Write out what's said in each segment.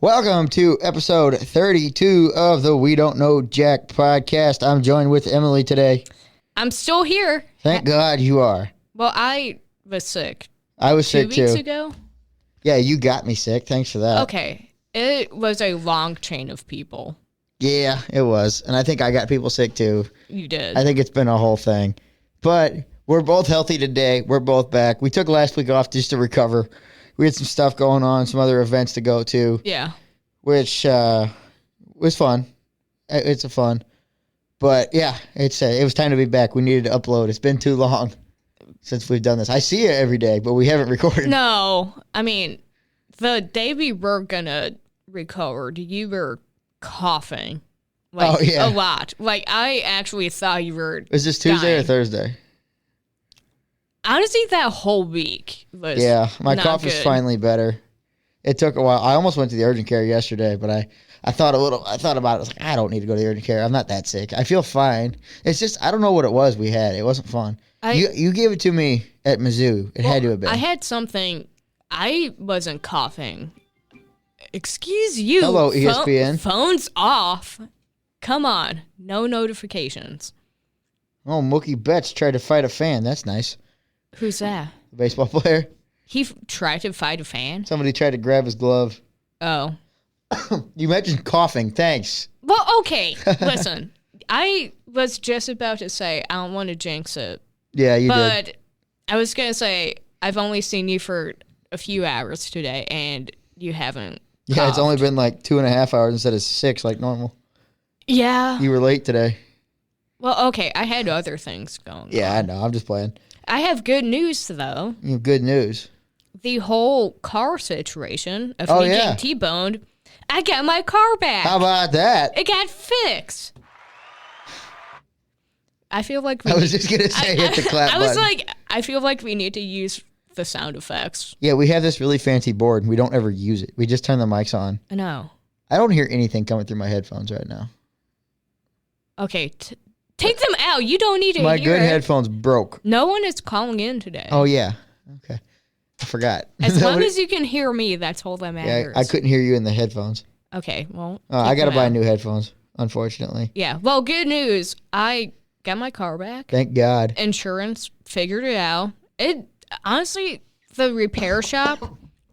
Welcome to episode 32 of the We Don't Know Jack podcast. I'm joined with Emily today. I'm still here. Thank God you are. Well, I was sick. I was sick too. 2 weeks ago? Yeah, you got me sick. Thanks for that. Okay. It was a long chain of people. Yeah, it was. And I think I got people sick too. You did. I think it's been a whole thing. But we're both healthy today. We're both back. We took last week off just to recover. We had some stuff going on, some other events to go to. Yeah. Which was fun. It's a fun. But yeah, it was time to be back. We needed to upload. It's been too long since we've done this. I see it every day, but we haven't recorded. No. I mean, the day we were going to record, you were coughing. Like, a lot. Like, I actually thought you were Was this Tuesday dying. or Thursday? Honestly, that whole week was my not cough good. is finally better. It took a while. I almost went to the urgent care yesterday, but I thought about it. I was like, I don't need to go to the urgent care. I'm not that sick. I feel fine. It's just, I don't know what it was we had. It wasn't fun. You gave it to me at Mizzou. It had to have been. I had something. I wasn't coughing. Excuse you. Hello, ESPN. Phone's off. Come on. No notifications. Oh, Mookie Betts tried to fight a fan. That's nice. Who's that? The baseball player. He tried to fight a fan? Somebody tried to grab his glove. Oh. You mentioned coughing. Thanks. Well, okay. Listen, I was just about to say I don't want to jinx it. Yeah, you did. But I was going to say I've only seen you for a few hours today, and you haven't Yeah, it's coughed. only been like 2.5 hours instead of 6 like normal. Yeah. You were late today. Well, okay. I had other things going on. Yeah, I know. I'm just playing. I have good news, though. You have good news. The whole car situation of Oh, me yeah. getting T-boned, I got my car back. How about that? It got fixed. I feel like I was just going to say hit the clap I was button. like, I feel like we need to use the sound effects. Yeah, we have this really fancy board, and we don't ever use it. We just turn the mics on. I know. I don't hear anything coming through my headphones right now. Okay, take them out. You don't need to My hear good it. headphones broke. No one is calling in today. Oh, yeah. Okay. I forgot. As long as you can hear me, that's all that matters. Yeah, I couldn't hear you in the headphones. Okay, well. I got to keep them buy out. new headphones, unfortunately. Yeah, well, good news. I got my car back. Thank God. Insurance figured it out. It honestly, the repair shop.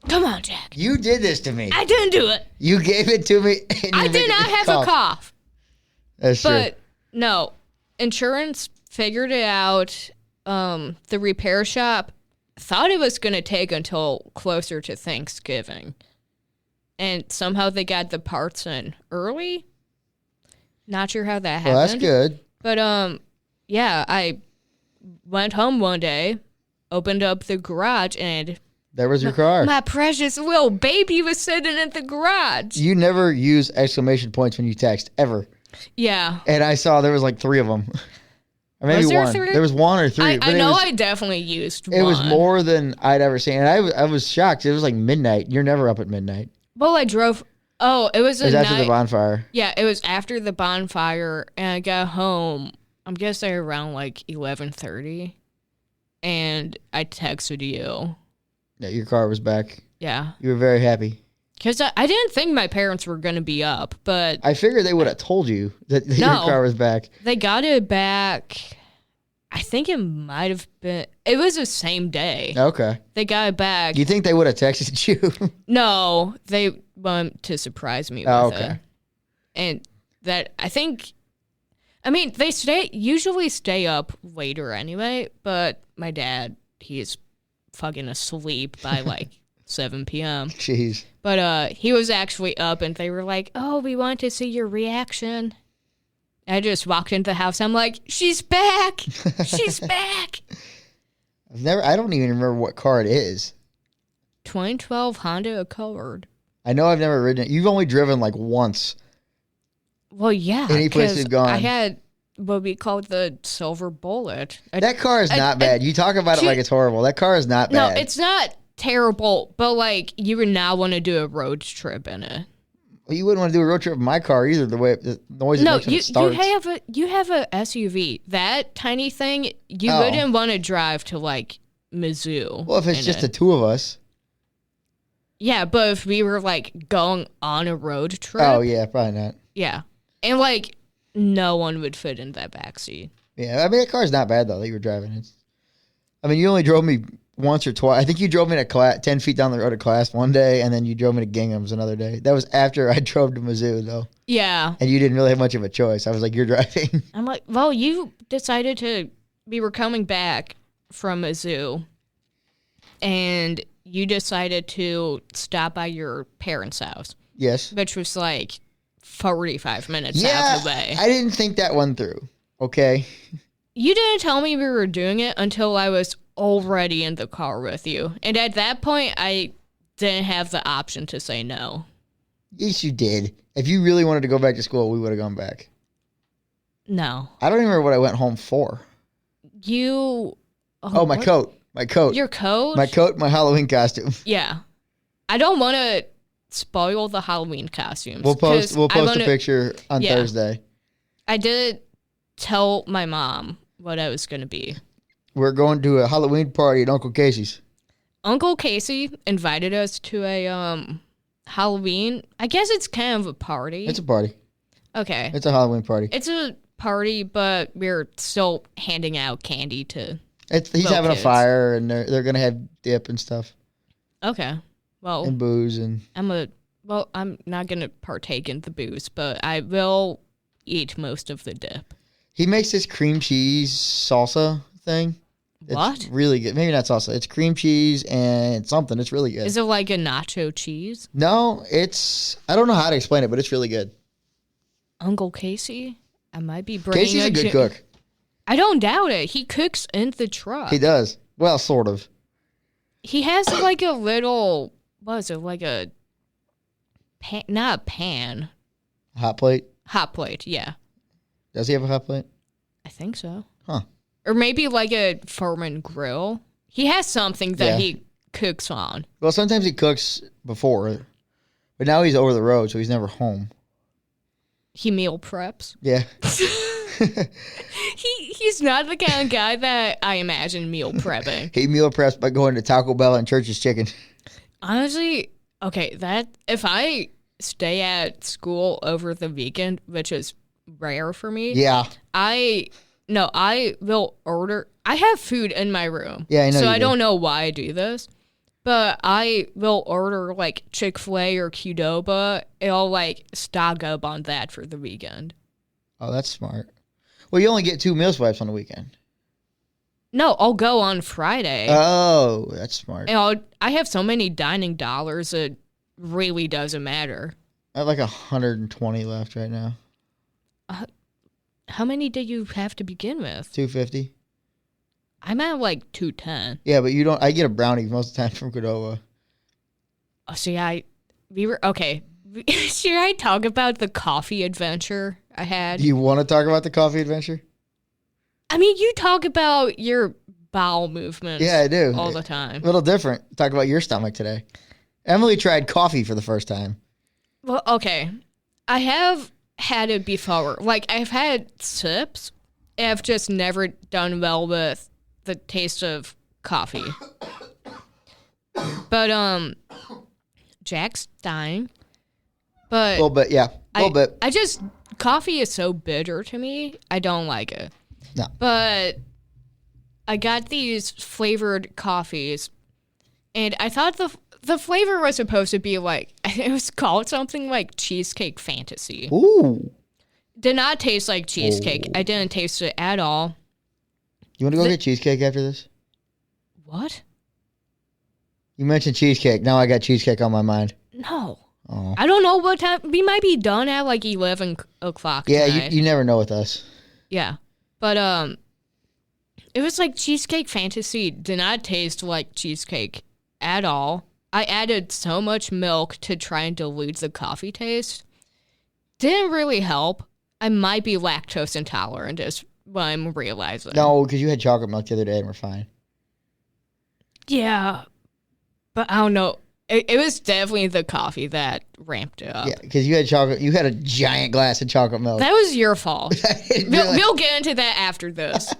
Come on, Jack. You did this to me. I didn't do it. You gave it to me. And I you're did making not me have a cough. That's But true. no, insurance figured it out. The repair shop thought it was going to take until closer to Thanksgiving. And somehow they got the parts in early. Not sure how that happened. Well, that's good. But yeah, I went home one day, opened up the garage, and There was your car. my precious little baby was sitting in the garage. You never use exclamation points when you text, ever. Yeah. And I saw there was like 3 of them. Or maybe Was there one. 3? There was 1 or 3. I know I definitely used one. It was more than I'd ever seen. And I was shocked. It was like midnight. You're never up at midnight. Well, I drove. Oh, it was It was a after night. the bonfire. Yeah, it was after the bonfire, and I got home. I'm guessing around like 11:30, and I texted you. Yeah, your car was back. Yeah, You were very happy. because I didn't think my parents were gonna be up, but I figured they would have told you that your No. car was back. they got it back. I think it might have been. It was the same day. Okay. They got it back. You think they would have texted you? No, they want to surprise me with Oh, okay. it. And that, I think, I mean, they usually stay up later anyway, but my dad, he's fucking asleep by like 7 p.m. Jeez. But he was actually up, and they were like, oh, we want to see your reaction. I just walked into the house. I'm like, she's back. She's back. I don't even remember what car it is. 2012 Honda Accord. I know I've never ridden it. You've only driven like once. Well, yeah. Any place 'cause you've gone. I had what we called the Silver Bullet. That car is not bad. You talk about it like it's horrible. That car is not No, bad. it's not terrible, but like you would not want to do a road trip in it. Well, you wouldn't want to do a road trip in my car either. The way the noise it No, makes when it starts. you have a SUV. That tiny thing, you Oh. wouldn't want to drive to like Mizzou. Well, if it's in just it. the 2 of us. Yeah, but if we were, like, going on a road trip. Oh, yeah, probably not. Yeah. And, like, no one would fit in that backseat. Yeah, I mean, that car's not bad, though, that you were driving. You only drove me once or twice. I think you drove me to class, 10 feet down the road to class one day, and then you drove me to Gingham's another day. That was after I drove to Mizzou, though. Yeah. And you didn't really have much of a choice. I was like, you're driving. I'm like, well, you decided to, we were coming back from Mizzou, and you decided to stop by your parents' house. Yes. Which was like 45 minutes out of the way. I didn't think that one through. Okay. You didn't tell me we were doing it until I was already in the car with you. And at that point, I didn't have the option to say no. Yes, you did. If you really wanted to go back to school, we would have gone back. No. I don't even remember what I went home for. You... Oh, my coat. My coat. Your coat? My coat, my Halloween costume. Yeah. I don't want to spoil the Halloween costumes. We'll post a picture on Thursday. I did tell my mom what I was going to be. We're going to a Halloween party at Uncle Casey's. Uncle Casey invited us to a Halloween. I guess it's kind of a party. It's a party. Okay. It's a Halloween party. It's a party, but we're still handing out candy to He's having kids. A fire, and they're going to have dip and stuff. Okay. Well, and booze. And I'm not going to partake in the booze, but I will eat most of the dip. He makes this cream cheese salsa thing. What? It's really good. Maybe not salsa. It's cream cheese and something. It's really good. Is it like a nacho cheese? No, I don't know how to explain it, but it's really good. Uncle Casey? I might be bringing Casey's a good cook. I don't doubt it. He cooks in the truck. He does. Well, sort of. He has like a little, what is it, like a pan, not a pan. Hot plate? Hot plate, yeah. Does he have a hot plate? I think so. Huh. Or maybe like a Furman grill. He has something that he cooks on. Well, sometimes he cooks before, but now he's over the road, so he's never home. He meal preps? Yeah. He's not the kind of guy that I imagine meal prepping. He meal preps by going to Taco Bell and Church's Chicken. Honestly, okay, that if I stay at school over the weekend, which is rare for me. Yeah. I will order. I have food in my room. Yeah, I know. So I don't know why I do this, but I will order like Chick-fil-A or Qdoba. I'll like stock up on that for the weekend. Oh, that's smart. Well, you only get 2 meal swipes on the weekend. No, I'll go on Friday. Oh, that's smart. And I have so many dining dollars, it really doesn't matter. I have like 120 left right now. How many did you have to begin with? 250. I'm at like 210. Yeah, but you don't. I get a brownie most of the time from Qdoba. Oh, see, okay. Should I talk about the coffee adventure I had? Do you want to talk about the coffee adventure? I mean, you talk about your bowel movements. Yeah, I do. All the time. A little different. Talk about your stomach today. Emily tried coffee for the first time. Well, okay. I have had it before. Like, I've had sips. I've just never done well with the taste of coffee. But, Jack's dying. But a little bit, yeah. A little bit. Coffee is so bitter to me. I don't like it. No. But I got these flavored coffees, and I thought the flavor was supposed to be like, it was called something like Cheesecake Fantasy. Ooh. Did not taste like cheesecake. Ooh. I didn't taste it at all. You want to go get cheesecake after this? What? You mentioned cheesecake. Now I got cheesecake on my mind. No. Oh. I don't know what time. We might be done at like 11 o'clock Yeah, tonight. you never know with us. Yeah. But, it was like Cheesecake Fantasy. Did not taste like cheesecake at all. I added so much milk to try and dilute the coffee taste. Didn't really help. I might be lactose intolerant is what I'm realizing. No, because you had chocolate milk the other day and we're fine. Yeah. But I don't know. It was definitely the coffee that ramped it up. Yeah, because you had chocolate. You had a giant glass of chocolate milk. That was your fault. Really? We'll get into that after this.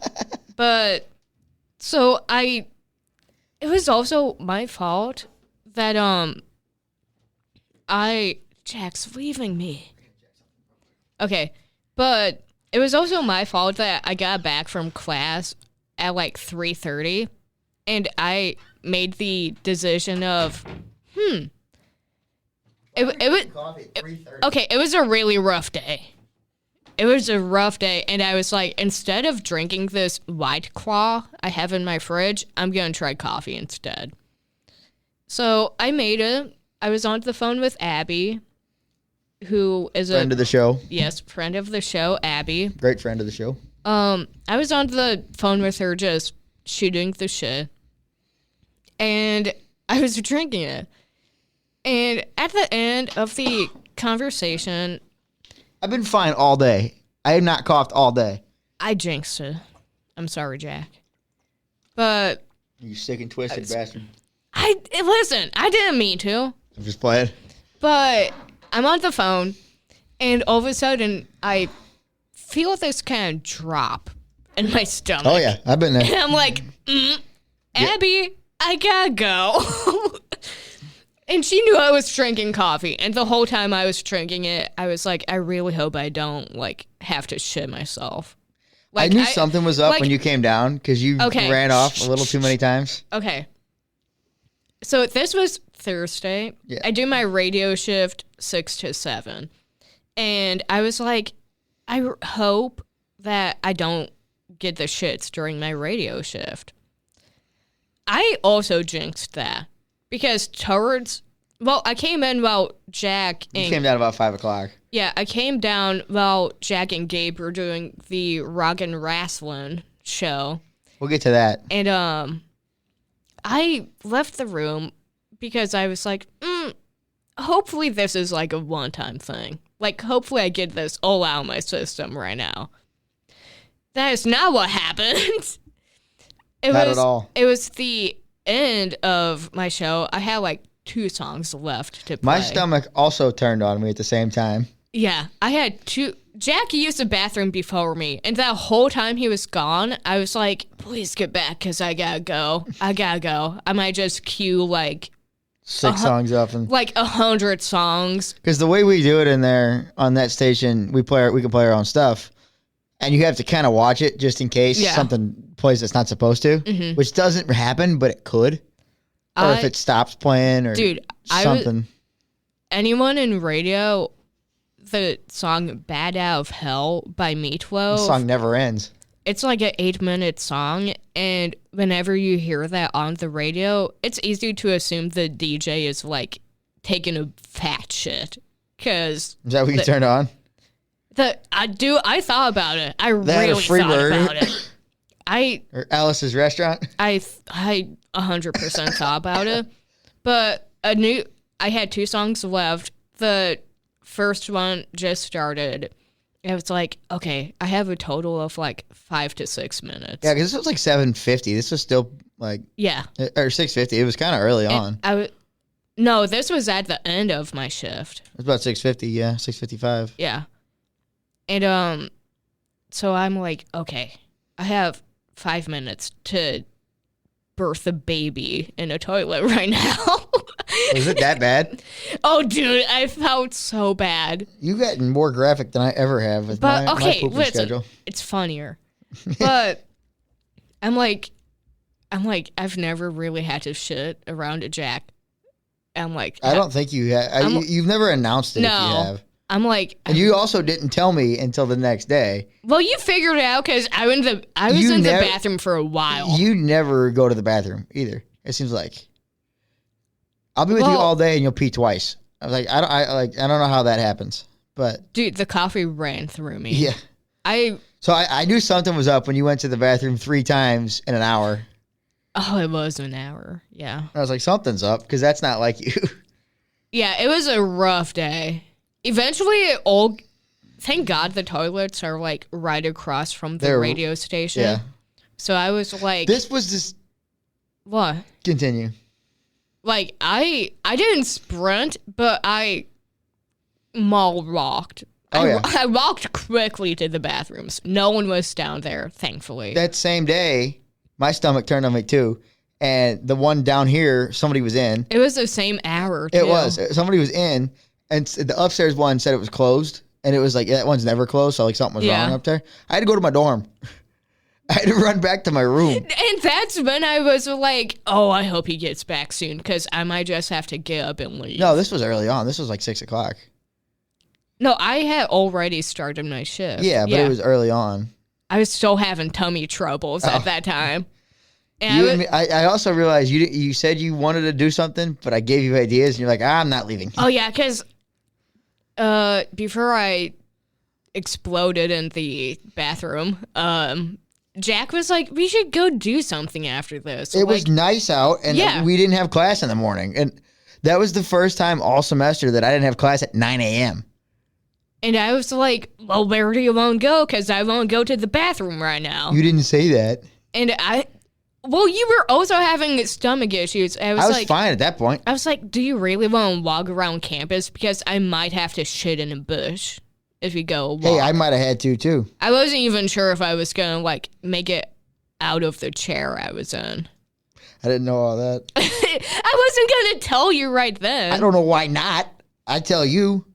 But, so it was also my fault that, Jack's leaving me. Okay, but it was also my fault that I got back from class at like 3:30, and I made the decision of, it was a really rough day. It was a rough day, and I was like, instead of drinking this White Claw I have in my fridge, I'm going to try coffee instead. So I made it. I was on the phone with Abby, who is friend of the show. Yes, friend of the show, Abby. Great friend of the show. I was on the phone with her just shooting the shit, and I was drinking it. And at the end of the conversation... I've been fine all day. I have not coughed all day. I jinxed it. I'm sorry, Jack. But... You sick and twisted bastard. Listen, I didn't mean to. I'm just playing. But I'm on the phone, and all of a sudden, I feel this kind of drop in my stomach. Oh, yeah. I've been there. And I'm like, Abby, I gotta go. And she knew I was drinking coffee. And the whole time I was drinking it, I was like, I really hope I don't, like, have to shit myself. Like, I knew something was up when you came down because you ran off a little too many times. Okay. So this was Thursday. Yeah. I do my radio shift 6 to 7. And I was like, I hope that I don't get the shits during my radio shift. I also jinxed that. Because I came in while Jack and... You came down about 5 o'clock. Yeah, I came down while Jack and Gabe were doing the Rockin' Rasslin' show. We'll get to that. And I left the room because I was like, hopefully this is like a one-time thing. Like, hopefully I get this all out of my system right now. That is not what happened. Not at all. It was the end of my show. I had like 2 songs left to play. My stomach also turned on me at the same time. Yeah, I had 2. Jack used the bathroom before me, and that whole time he was gone, I was like, please get back, because I gotta go. I might just cue like 6 songs up. And like 100 songs. Because the way we do it in there on that station, we can play our own stuff. And you have to kind of watch it just in case something plays that's not supposed to, which doesn't happen, but it could. Or if it stops playing or something. Anyone in radio, the song Bad Out of Hell by Meatloaf. The song never ends. It's like an 8-minute song, and whenever you hear that on the radio, it's easy to assume the DJ is like taking a fat shit. Is that what you turned on? I thought about it. I really thought about it. Or Alice's Restaurant. I 100% thought about it. But I had 2 songs left. The first one just started. It was like, okay, I have a total of like 5 to 6 minutes. Yeah, because this was like 7:50. This was still like or 6:50. It was kind of early on. No, this was at the end of my shift. It was about 6:50. Yeah, 6:55. Yeah. And so I'm like, okay, I have 5 minutes to birth a baby in a toilet right now. Was it that bad? Oh, dude, I felt so bad. You got more graphic than I ever have with my pooping schedule. It's funnier. But I'm like, I've never really had to shit around a Jack. I'm like, I don't think you have. You've never announced it if you have. I'm like... And you also didn't tell me until the next day. Well, you figured it out because I was in the bathroom for a while. You never go to the bathroom either. It seems like. I'll be with you all day and you'll pee twice. I was like, I don't know how that happens. But dude, the coffee ran through me. Yeah. So I knew something was up when you went to the bathroom 3 times in an hour. Oh, it was an hour. Yeah. I was like, something's up because that's not like you. Yeah, it was a rough day. Eventually, thank God the toilets are like right across from the radio station. Yeah. So I was like, this was just. What? Continue. Like, I didn't sprint, but I mall walked. I walked quickly to the bathrooms. No one was down there, thankfully. That same day, my stomach turned on me too. and the one down here, somebody was in. It was the same hour, too. It was. Somebody was in, and the upstairs one said it was closed, and it was like, that one's never closed, so like something was wrong up there. I had to go to my dorm. I had to run back to my room. And that's when I was like, oh, I hope he gets back soon, because I might just have to get up and leave. No, this was early on. This was like 6 o'clock. No, I had already started my shift. Yeah, but it was early on. I was still having tummy troubles at that time. And I also realized you said you wanted to do something, but I gave you ideas, and you're like, I'm not leaving. Oh, yeah, because before I exploded in the bathroom, Jack was like, we should go do something after this. It was nice out, and we didn't have class in the morning. And that was the first time all semester that I didn't have class at 9 a.m. And I was like, well, where do you want to go? Because I want to go to the bathroom right now. You didn't say that. And well, you were also having stomach issues. I was like, fine at that point. I was like, do you really want to walk around campus? Because I might have to shit in a bush if we go walk. Hey, I might have had to, too. I wasn't even sure if I was going to, like, make it out of the chair I was in. I didn't know all that. I wasn't going to tell you right then. I don't know why not. I tell you.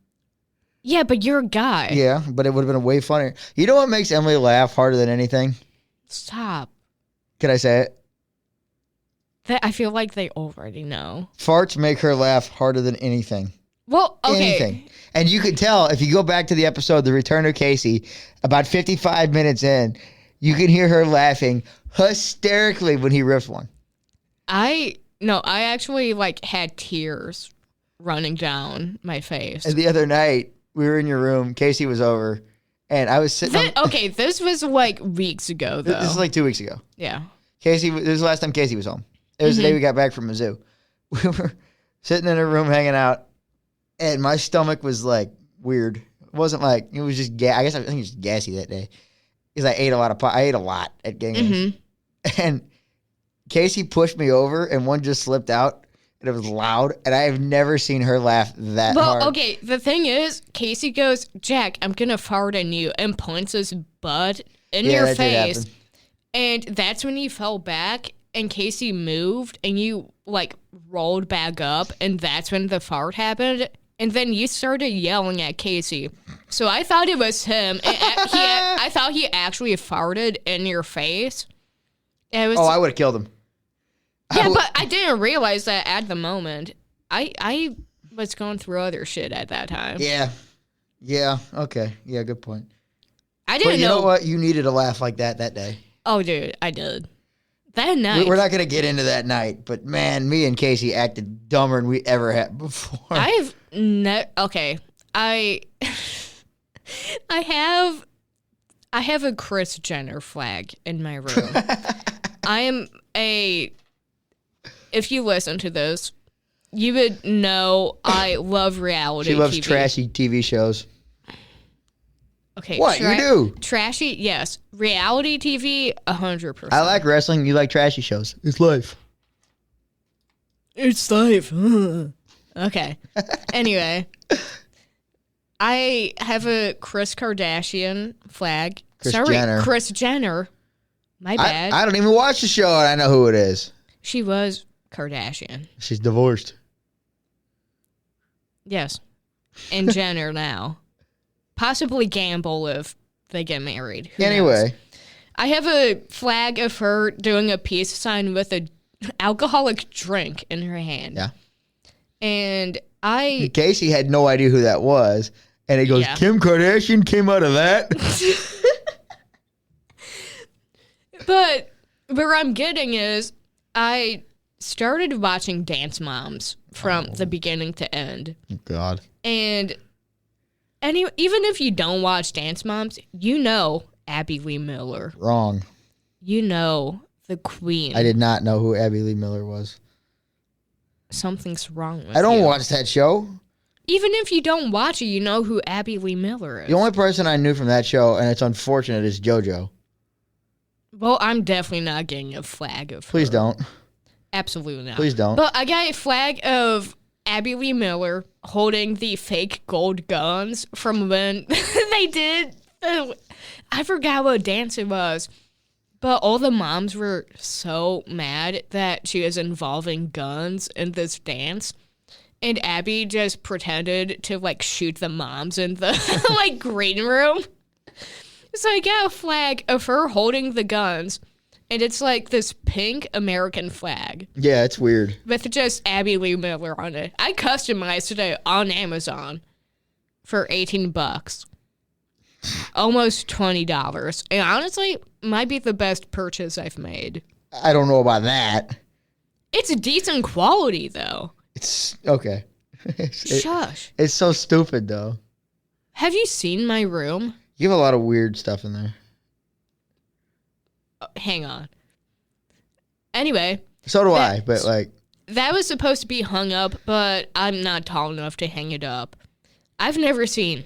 Yeah, but you're a guy. Yeah, but it would have been way funnier. You know what makes Emily laugh harder than anything? Stop. Can I say it? I feel like they already know. Farts make her laugh harder than anything. Well, okay. Anything. And you could tell if you go back to the episode, The Return of Casey, about 55 minutes in, you can hear her laughing hysterically when he riffs one. I actually like had tears running down my face. And the other night, we were in your room, Casey was over, and I was sitting okay, this was like weeks ago, though. This is like 2 weeks ago. Yeah. This was the last time Casey was home. It was the day we got back from Mizzou. We were sitting in a room hanging out, and my stomach was like weird. It wasn't like, it was just I think it was just gassy that day. Because I ate a lot at Gingham's. And Casey pushed me over, and one just slipped out. And it was loud, and I have never seen her laugh that hard. Well, okay, the thing is, Casey goes, Jack, I'm going to fart on you, and points his butt in your face. And that's when you fell back, and Casey moved, and you, like, rolled back up, and that's when the fart happened. And then you started yelling at Casey. So I thought it was him. And I thought he actually farted in your face. I would have killed him. Yeah, but I didn't realize that at the moment. I was going through other shit at that time. Yeah. Yeah. Okay. Yeah, good point. I didn't know. You know what? You needed a laugh like that day. Oh, dude, I did. That night. We're not going to get into that night, but man, me and Casey acted dumber than we ever had before. Okay. I have a Kris Jenner flag in my room. If you listen to this, you would know I love reality TV. She loves trashy TV shows. Okay. What? You do? Trashy, yes. Reality TV, 100%. I like wrestling. You like trashy shows. It's life. It's life. Okay. Anyway, I have a Kris Kardashian flag. Jenner. Kris Jenner. My bad. I don't even watch the show, and I know who it is. She was Kardashian. She's divorced. Yes. And Jenner now. Possibly Gamble if they get married. Who knows? I have a flag of her doing a peace sign with an alcoholic drink in her hand. Yeah. And Casey had no idea who that was. And he goes, Kim Kardashian came out of that? But where I'm getting is I started watching Dance Moms from the beginning to end. God. And even if you don't watch Dance Moms, you know Abby Lee Miller. Wrong. You know the queen. I did not know who Abby Lee Miller was. Something's wrong with you. I don't watch that show. Even if you don't watch it, you know who Abby Lee Miller is. The only person I knew from that show, and it's unfortunate, is JoJo. Well, I'm definitely not getting a flag of her. Please don't. Absolutely not. Please don't. But I got a flag of Abby Lee Miller holding the fake gold guns from when they did. I forgot what dance it was. But all the moms were so mad that she was involving guns in this dance. And Abby just pretended to, like, shoot the moms in the, like, green room. So I got a flag of her holding the guns. And it's, like, this pink American flag. Yeah, it's weird. With just Abby Lee Miller on it. I customized it on Amazon for $18. Almost $20. And honestly, might be the best purchase I've made. I don't know about that. It's decent quality, though. It's okay. Shush. It's so stupid, though. Have you seen my room? You have a lot of weird stuff in there. Hang on. Anyway. So do I, but like. That was supposed to be hung up, but I'm not tall enough to hang it up. I've never seen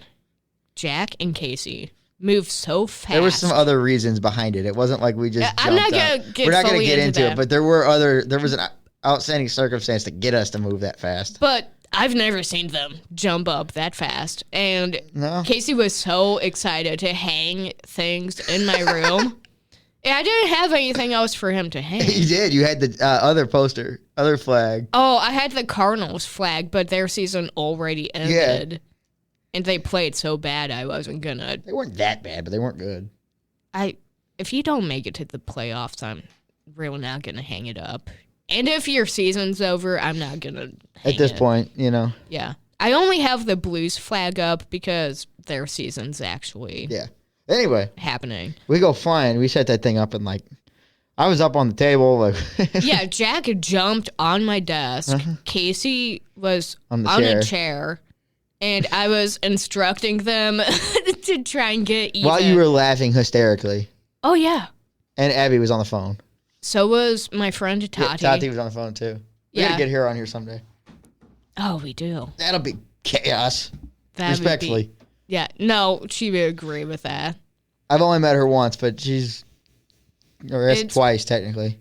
Jack and Casey move so fast. There were some other reasons behind it. It wasn't like we just. I'm not gonna get. We're not gonna get into that. it, but there was an outstanding circumstance to get us to move that fast. But I've never seen them jump up that fast. And no. Casey was so excited to hang things in my room. I didn't have anything else for him to hang. You did. You had the other flag. Oh, I had the Cardinals flag, but their season already ended. Yeah. And they played so bad I wasn't gonna. They weren't that bad, but they weren't good. If you don't make it to the playoffs, I'm really not gonna hang it up. And if your season's over, I'm not gonna hang at this it. point, you know. Yeah. I only have the Blues flag up because their season's actually anyway happening. We go flying. We set that thing up and like I was up on the table. Like yeah, Jack jumped on my desk. Uh-huh. Casey was on a chair. And I was instructing them to try and get even. While you were laughing hysterically. Oh, yeah. And Abby was on the phone. So was my friend Tati. Yeah, Tati was on the phone, too. We gotta get her on here someday. Oh, we do. That'll be chaos. Respectfully. Yeah, no, she would agree with that. I've only met her once, but twice, technically.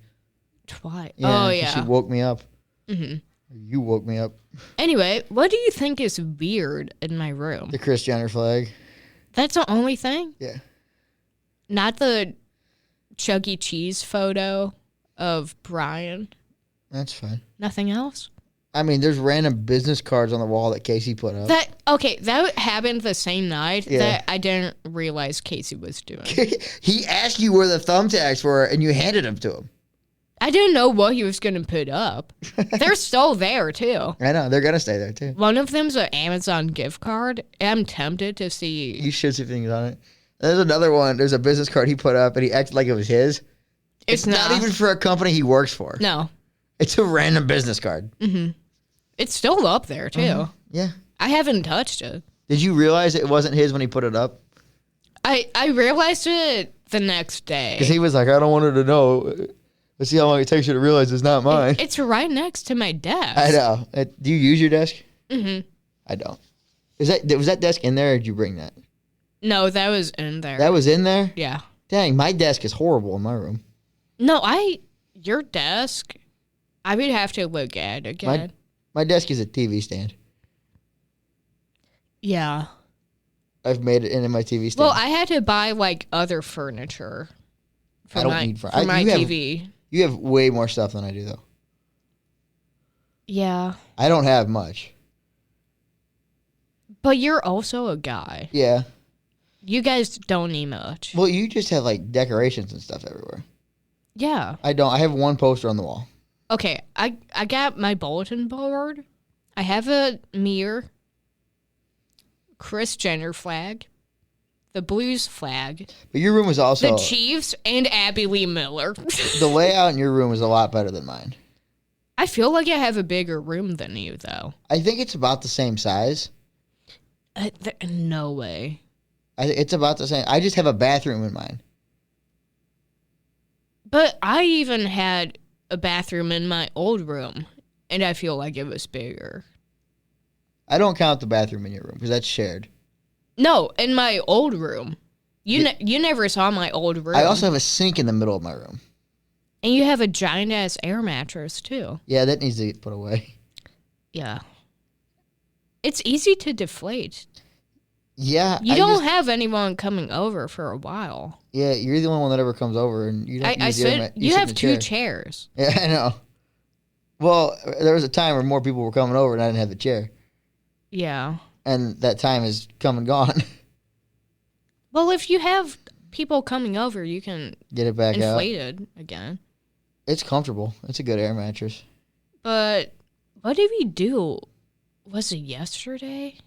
Twice? Yeah, oh, yeah. She woke me up. Mm-hmm. You woke me up. Anyway, what do you think is weird in my room? The Kris Jenner flag. That's the only thing? Yeah. Not the Chuck E. Cheese photo of Brian? That's fine. Nothing else? I mean, there's random business cards on the wall that Casey put up. That happened the same night that I didn't realize Casey was doing. He asked you where the thumbtacks were, and you handed them to him. I didn't know what he was going to put up. They're still there, too. I know. They're going to stay there, too. One of them's an Amazon gift card. I'm tempted to see. You should see things on it. There's another one. There's a business card he put up, and he acted like it was his. It's not even for a company he works for. No. It's a random business card. Mm-hmm. It's still up there, too. Mm-hmm. Yeah. I haven't touched it. Did you realize it wasn't his when he put it up? I realized it the next day. Because he was like, I don't want her to know. Let's see how long it takes you to realize it's not mine. It's right next to my desk. I know. Do you use your desk? Mm-hmm. I don't. Was that desk in there, or did you bring that? No, that was in there. That was in there? Yeah. Dang, my desk is horrible in my room. No, your desk, I would have to look at again. My desk is a TV stand. Yeah. I've made it into my TV stand. Well, I had to buy, like, other furniture for my TV. You have way more stuff than I do, though. Yeah. I don't have much. But you're also a guy. Yeah. You guys don't need much. Well, you just have, like, decorations and stuff everywhere. Yeah. I don't. I have one poster on the wall. Okay, I got my bulletin board. I have a mirror. Kris Jenner flag. The Blues flag. But your room was also... The Chiefs and Abby Lee Miller. The layout in your room is a lot better than mine. I feel like I have a bigger room than you, though. I think it's about the same size. No way. It's about the same. I just have a bathroom in mine. But I even had a bathroom in my old room, and I feel like it was bigger. I don't count the bathroom in your room, because that's shared. No, in my old room. You never saw my old room. I also have a sink in the middle of my room. And you have a giant-ass air mattress, too. Yeah, that needs to get put away. Yeah. It's easy to deflate. Yeah. You don't have anyone coming over for a while. Yeah, you're the only one that ever comes over, and you don't. I said you have two chairs. Yeah, I know. Well, there was a time where more people were coming over, and I didn't have the chair. Yeah. And that time is come and gone. Well, if you have people coming over, you can get it back inflated again. It's comfortable. It's a good air mattress. But what did we do? Was it yesterday?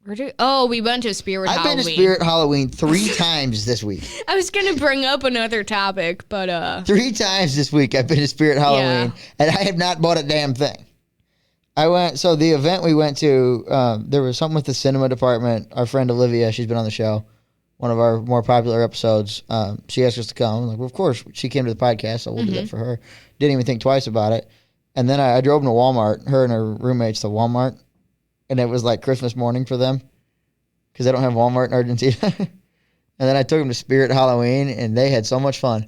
We went to Spirit Halloween. I've been to Spirit Halloween 3 times this week. I was going to bring up another topic, but... 3 times this week I've been to Spirit Halloween, and I have not bought a damn thing. So the event we went to, there was something with the cinema department. Our friend Olivia, she's been on the show, one of our more popular episodes. She asked us to come. I'm like, well, of course. She came to the podcast, so we'll do that for her. Didn't even think twice about it. And then I drove them to Walmart, her and her roommates to Walmart. And it was like Christmas morning for them because they don't have Walmart in Argentina. And then I took them to Spirit Halloween, and they had so much fun.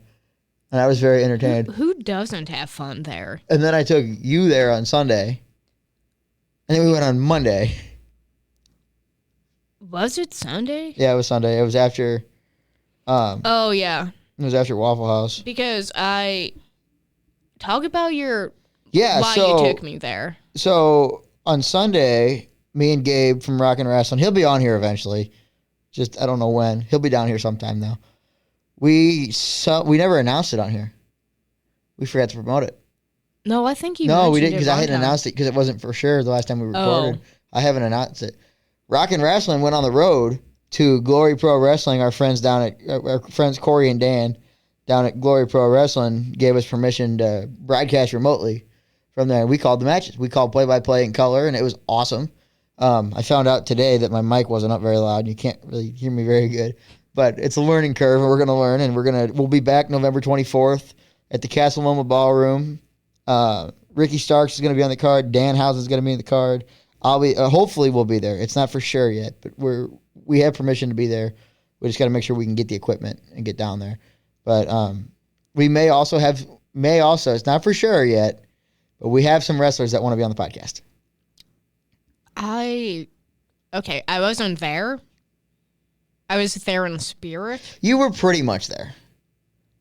And I was very entertained. Who doesn't have fun there? And then I took you there on Sunday. And then we went on Monday. Was it Sunday? Yeah, it was Sunday. It was after... oh, yeah. It was after Waffle House. Because talk about why you took me there. So on Sunday... Me and Gabe from Rock and Wrestling. He'll be on here eventually. Just, I don't know when. He'll be down here sometime, though. We never announced it on here. We forgot to promote it. No, I think you No, we didn't, because I hadn't announced it because it wasn't for sure the last time we recorded. Oh. I haven't announced it. Rock and Wrestling went on the road to Glory Pro Wrestling. Our friends Corey and Dan down at Glory Pro Wrestling gave us permission to broadcast remotely from there. We called the matches. We called play-by-play in color, and it was awesome. I found out today that my mic wasn't up very loud. You can't really hear me very good, but it's a learning curve, and we're going to learn. And we'll be back November 24th at the Castle Loma Ballroom. Ricky Starks is going to be on the card. Dan House is going to be in the card. I'll be. Hopefully, we'll be there. It's not for sure yet, but we have permission to be there. We just got to make sure we can get the equipment and get down there. But we may also. It's not for sure yet, but we have some wrestlers that want to be on the podcast. I wasn't there. I was there in spirit. You were pretty much there.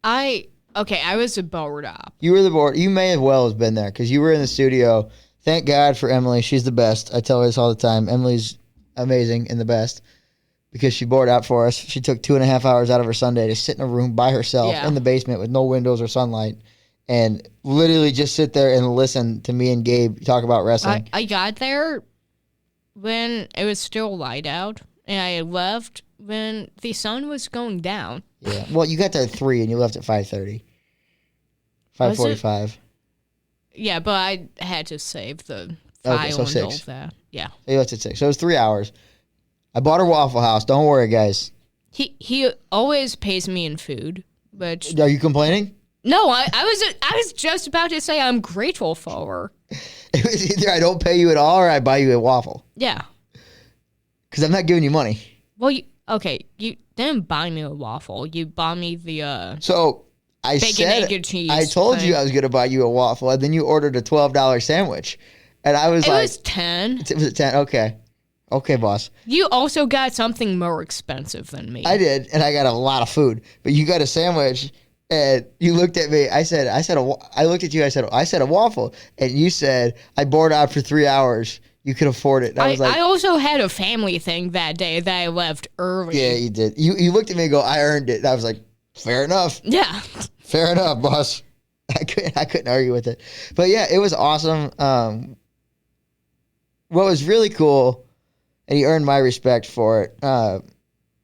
I was a board op. You were the board. You may as well have been there because you were in the studio. Thank God for Emily. She's the best. I tell her this all the time. Emily's amazing and the best because she board out for us. She took 2.5 hours out of her Sunday to sit in a room by herself in the basement with no windows or sunlight and literally just sit there and listen to me and Gabe talk about wrestling. I got there when it was still light out, and I left when the sun was going down. Yeah. Well, you got there at 3 and you left at 5:30. 5:45. Yeah, but I had to save the file so and 6. all of that. Yeah. So you left at 6. So it was 3 hours. I bought her Waffle House. Don't worry, guys. He always pays me in food, which... Are you complaining? No, I was just about to say I'm grateful for her. It was either I don't pay you at all or I buy you a waffle. Yeah. Because I'm not giving you money. Well, you didn't buy me a waffle. You bought me the So I bacon, egg, and cheese. I told you I was going to buy you a waffle, and then you ordered a $12 sandwich, and I was like, it was 10. It was 10. Okay, boss. You also got something more expensive than me. I did, and I got a lot of food, but you got a sandwich. And you looked at me. I looked at you. I said a waffle, and you said I bored out for 3 hours. You could afford it. And I also had a family thing that day that I left early. Yeah, you did. You looked at me and go, I earned it. And I was like, fair enough. Yeah. Fair enough, boss. I couldn't argue with it. But yeah, it was awesome. What was really cool, and he earned my respect for it.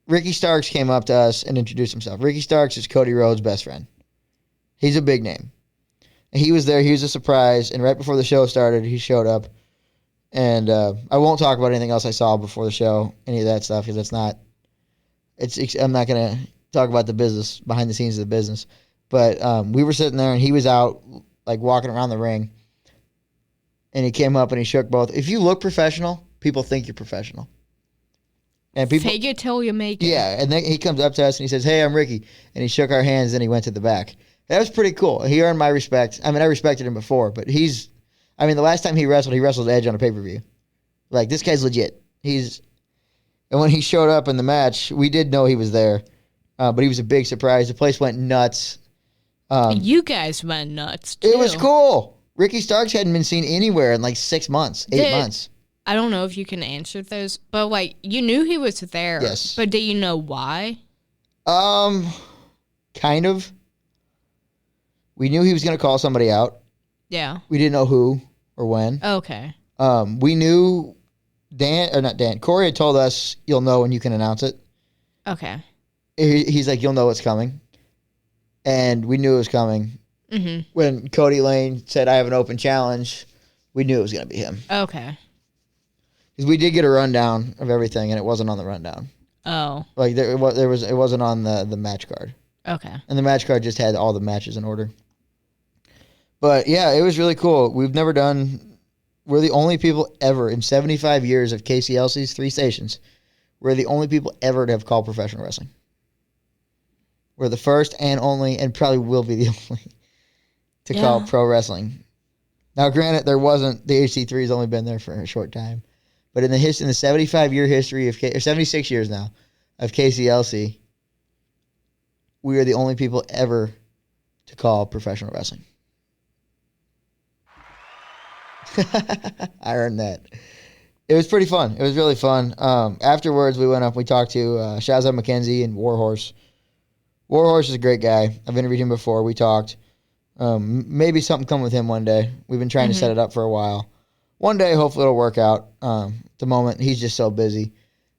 Ricky Starks came up to us and introduced himself. Ricky Starks is Cody Rhodes' best friend. He's a big name. He was there. He was a surprise. And right before the show started, he showed up. And I won't talk about anything else I saw before the show, any of that stuff, because I'm not going to talk about the business, behind the scenes of the business. But we were sitting there, and he was out, like, walking around the ring. And he came up, and he shook both. If you look professional, people think you're professional. And people, fake it till you make it. Yeah, and then he comes up to us and he says, "Hey, I'm Ricky," and he shook our hands. And he went to the back. That was pretty cool. He earned my respect. I mean, I respected him before, but the last time he wrestled Edge on a pay-per-view. Like, this guy's legit. And when he showed up in the match, we did know he was there, but he was a big surprise. The place went nuts. You guys went nuts, too. It was cool. Ricky Starks hadn't been seen anywhere in like 6 months, 8 months. I don't know if you can answer those, but like you knew he was there. Yes. But do you know why? Kind of. We knew he was going to call somebody out. Yeah. We didn't know who or when. Okay. We knew Corey had told us, you'll know when you can announce it. Okay. He's like, you'll know what's coming. And we knew it was coming. Mm-hmm. When Cody Lane said, I have an open challenge, we knew it was going to be him. Okay. Because we did get a rundown of everything, and it wasn't on the rundown. Oh. Like, it wasn't on the match card. Okay. And the match card just had all the matches in order. But, yeah, it was really cool. We're the only people ever, in 75 years of KCLC's 3 stations, we're the only people ever to have called professional wrestling. We're the first and only, and probably will be the only, to call pro wrestling. Now, granted, the HC3 has only been there for a short time. But in the 75-year history of, or 76 years now, of KCLC, we are the only people ever to call professional wrestling. I earned that. It was pretty fun. It was really fun. Afterwards, we went up. We talked to Shazza McKenzie and Warhorse. Warhorse is a great guy. I've interviewed him before. We talked. Maybe something come with him one day. We've been trying to set it up for a while. One day, hopefully, it'll work out. At the moment, he's just so busy.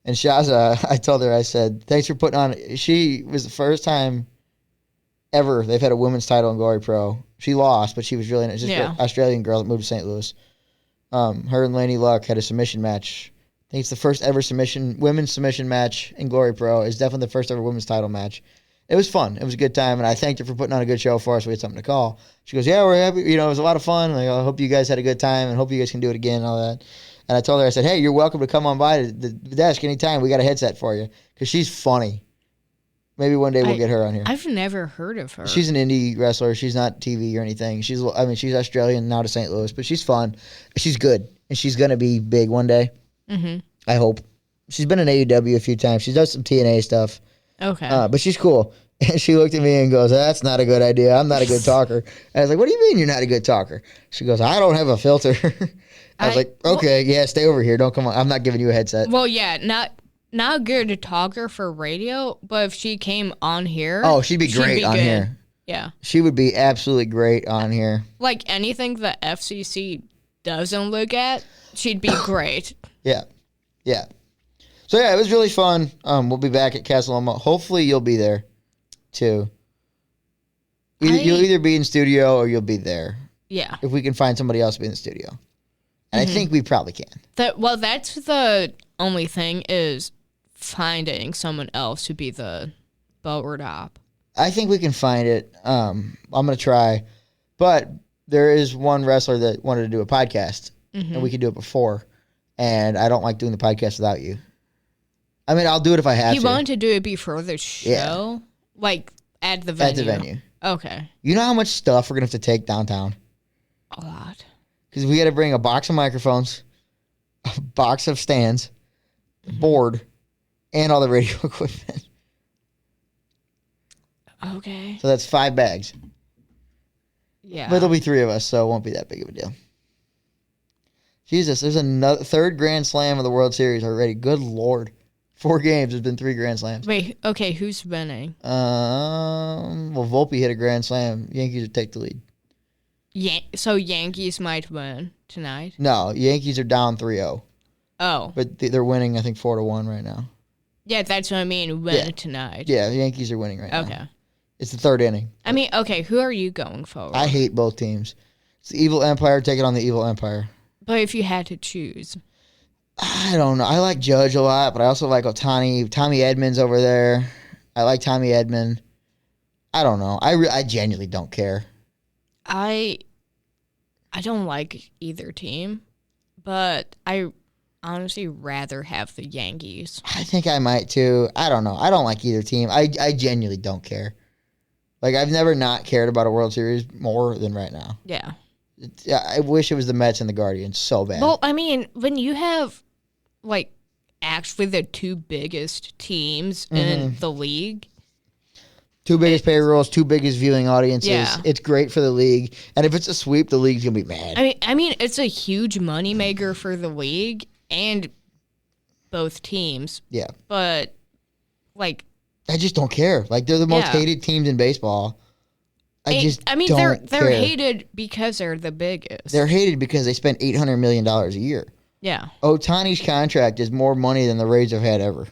And Shazza, I told her, I said, thanks for putting on. She was the first time ever they've had a women's title in Glory Pro. She lost, but she was really nice. Just an Australian girl that moved to St. Louis. Her and Lainey Luck had a submission match. I think it's the first ever women's submission match in Glory Pro. It's definitely the first ever women's title match. It was fun. It was a good time, and I thanked her for putting on a good show for us. We had something to call. She goes, yeah, we're happy. You know, it was a lot of fun. Like, I hope you guys had a good time, and hope you guys can do it again and all that. And I told her, I said, hey, you're welcome to come on by the desk anytime. We got a headset for you. Because she's funny. Maybe one day we'll get her on here. I've never heard of her. She's an indie wrestler. She's not TV or anything. She's Australian, now to St. Louis, but she's fun. She's good, and she's going to be big one day. Mm-hmm. I hope. She's been in AEW a few times. She does some TNA stuff. Okay. But she's cool. And she looked at me and goes, that's not a good idea. I'm not a good talker. And I was like, what do you mean you're not a good talker? She goes, I don't have a filter. I was like, okay, yeah, stay over here. Don't come on. I'm not giving you a headset. Well, yeah, not good to talker for radio, but if she came on here. Oh, she'd be great on here. Yeah. She would be absolutely great on here. Like anything the FCC doesn't look at, she'd be great. Yeah. Yeah. So, yeah, it was really fun. We'll be back at Casa Loma. Hopefully, you'll be there, too. You'll either be in studio or you'll be there. Yeah. If we can find somebody else to be in the studio. And I think we probably can. That's the only thing is finding someone else to be the forward op. I think we can find it. I'm going to try. But there is one wrestler that wanted to do a podcast, and we could do it before. And I don't like doing the podcast without you. I mean, I'll do it if I have to. You wanted to do it before the show? Yeah. Like at the venue? At the venue. Okay. You know how much stuff we're going to have to take downtown? A lot. Because we got to bring a box of microphones, a box of stands, a board, and all the radio equipment. Okay. So that's 5 bags. Yeah. But there'll be 3 of us, so it won't be that big of a deal. Jesus, there's another 3rd Grand Slam of the World Series already. Good Lord. 4 games, there's been 3 Grand Slams. Wait, okay, who's winning? Well, Volpe hit a Grand Slam. Yankees would take the lead. So Yankees might win tonight? No, Yankees are down 3-0. Oh. But they're winning, I think, 4-1 right now. Yeah, that's what I mean, win tonight. Yeah, the Yankees are winning right now. Okay. It's the 3rd inning. I mean, okay, who are you going for? I hate both teams. It's the Evil Empire taking on the Evil Empire. But if you had to choose. I don't know. I like Judge a lot, but I also like Otani. Tommy Edmonds over there. I like Tommy Edmond. I don't know. I genuinely don't care. I don't like either team, but I honestly rather have the Yankees. I think I might too. I don't know. I don't like either team. I genuinely don't care. Like, I've never not cared about a World Series more than right now. Yeah. I wish it was the Mets and the Guardians so bad. Well, I mean, when you have, like, actually the two biggest teams in the league. Two biggest payrolls, two biggest viewing audiences. Yeah. It's great for the league. And if it's a sweep, the league's going to be mad. I mean, it's a huge moneymaker for the league and both teams. Yeah. But, like... I just don't care. Like, they're the most hated teams in baseball. They're hated because they're the biggest. They're hated because they spend $800 million a year. Yeah. Ohtani's contract is more money than the Rays have had ever.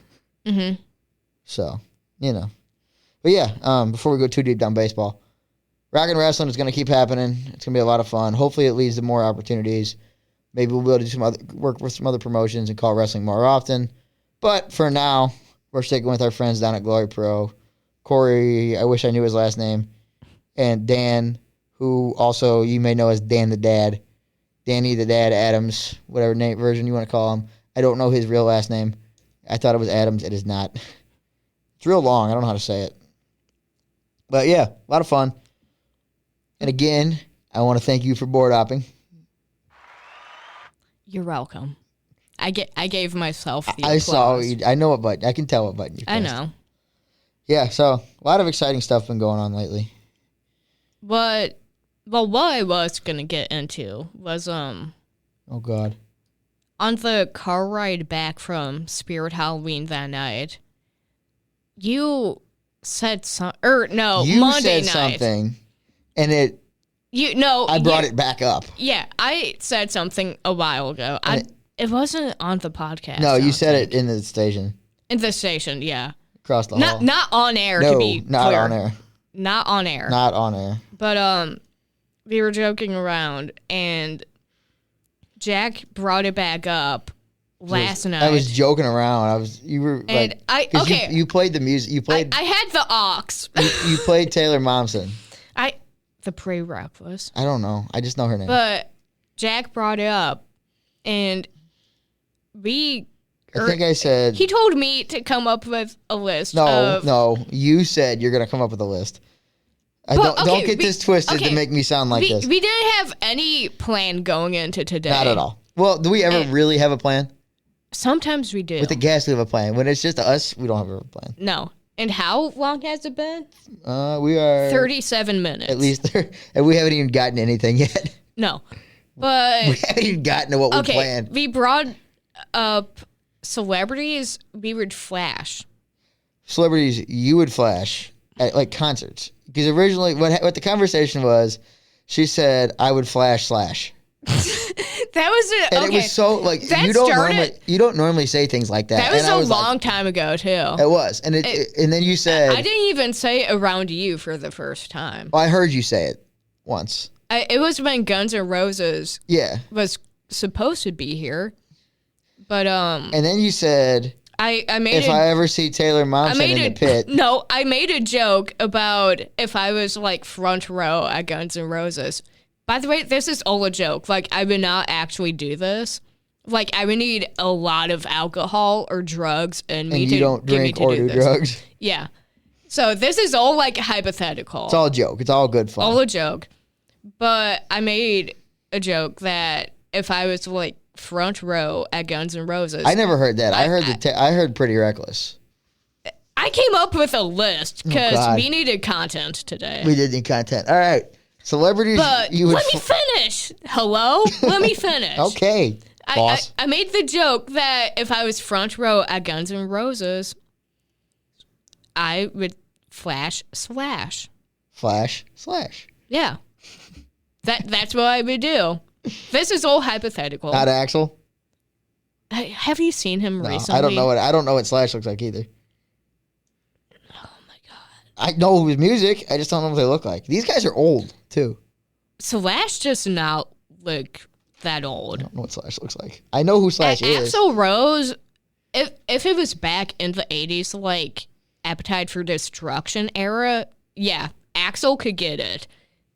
Mm-hmm. So, you know. But yeah, before we go too deep down baseball, rock and wrestling is going to keep happening. It's going to be a lot of fun. Hopefully it leads to more opportunities. Maybe we'll be able to do work with some other promotions and call wrestling more often. But for now, we're sticking with our friends down at Glory Pro. Corey, I wish I knew his last name. And Dan, who also you may know as Dan the Dad. Danny the Dad Adams, whatever name version you want to call him. I don't know his real last name. I thought it was Adams. It is not. It's real long. I don't know how to say it. But yeah, a lot of fun. And again, I want to thank you for board hopping. You're welcome. I gave myself the I applause. saw. I know what button. I can tell what button you pressed. I know. Yeah, so a lot of exciting stuff been going on lately. What I was gonna get into was Oh God. on the car ride back from Spirit Halloween that night, you said You Monday said night. something, and I brought it back up. Yeah, I said something a while ago. It wasn't on the podcast. No, I you don't said think. it in the station. In the station, yeah. Across the hall. Not on air, No, to be not clear. on air. Not on air. Not on air. But we were joking around, and Jack brought it back up last night. I was joking around. You were And like, you played the music. You played. I had the aux. you played Taylor Momsen. The pre-reckless. I don't know. I just know her name. But Jack brought it up, and I think I said. he told me to come up with a list. No. You said you're gonna come up with a list. Don't get this twisted to make me sound like this. We didn't have any plan going into today. Not at all. Well, do we ever really have a plan? Sometimes we do. With the guests, we have a plan. When it's just us, we don't have a plan. No. And how long has it been? We are 37 minutes. at least, and we haven't even gotten anything yet. No, but we haven't even gotten to what we planned. We brought up celebrities we would flash. Celebrities you would flash at like concerts, because originally what the conversation was, she said I would flash Slash. That was it. And okay. it was so like you don't normally say things like that. That was and a long time ago too. It was, and and then you said I didn't even say it around you for the first time. Well, I heard you say it once. It was when Guns N' Roses was supposed to be here, but And then you said I made if I ever see Taylor Momsen in the pit. No, I made a joke about if I was like front row at Guns N' Roses. By the way, this is all a joke. Like, I would not actually do this. Like, I would need a lot of alcohol or drugs and me you to don't give me drink to or do do this. drugs. Yeah. So this is all like hypothetical. It's all a joke. It's all good fun. All a joke. But I made a joke that if I was like front row at Guns N' Roses. I never heard that. I heard Pretty Reckless. I came up with a list because God. we needed content today. We did need content. All right. Celebrities. But let me finish. Hello? Let me finish. Okay, boss. I made the joke that if I was front row at Guns N' Roses, I would flash Slash. Flash Slash. Yeah. That's what I would do. This is all hypothetical. Not Axel. Have you seen him recently? I don't know what Slash looks like either. Oh my god. I know his music. I just don't know what they look like. These guys are old too. Slash does not look that old. I don't know what Slash looks like. I know who Slash is. Axl Rose, if it was back in the 80s, like Appetite for Destruction era, yeah, Axl could get it.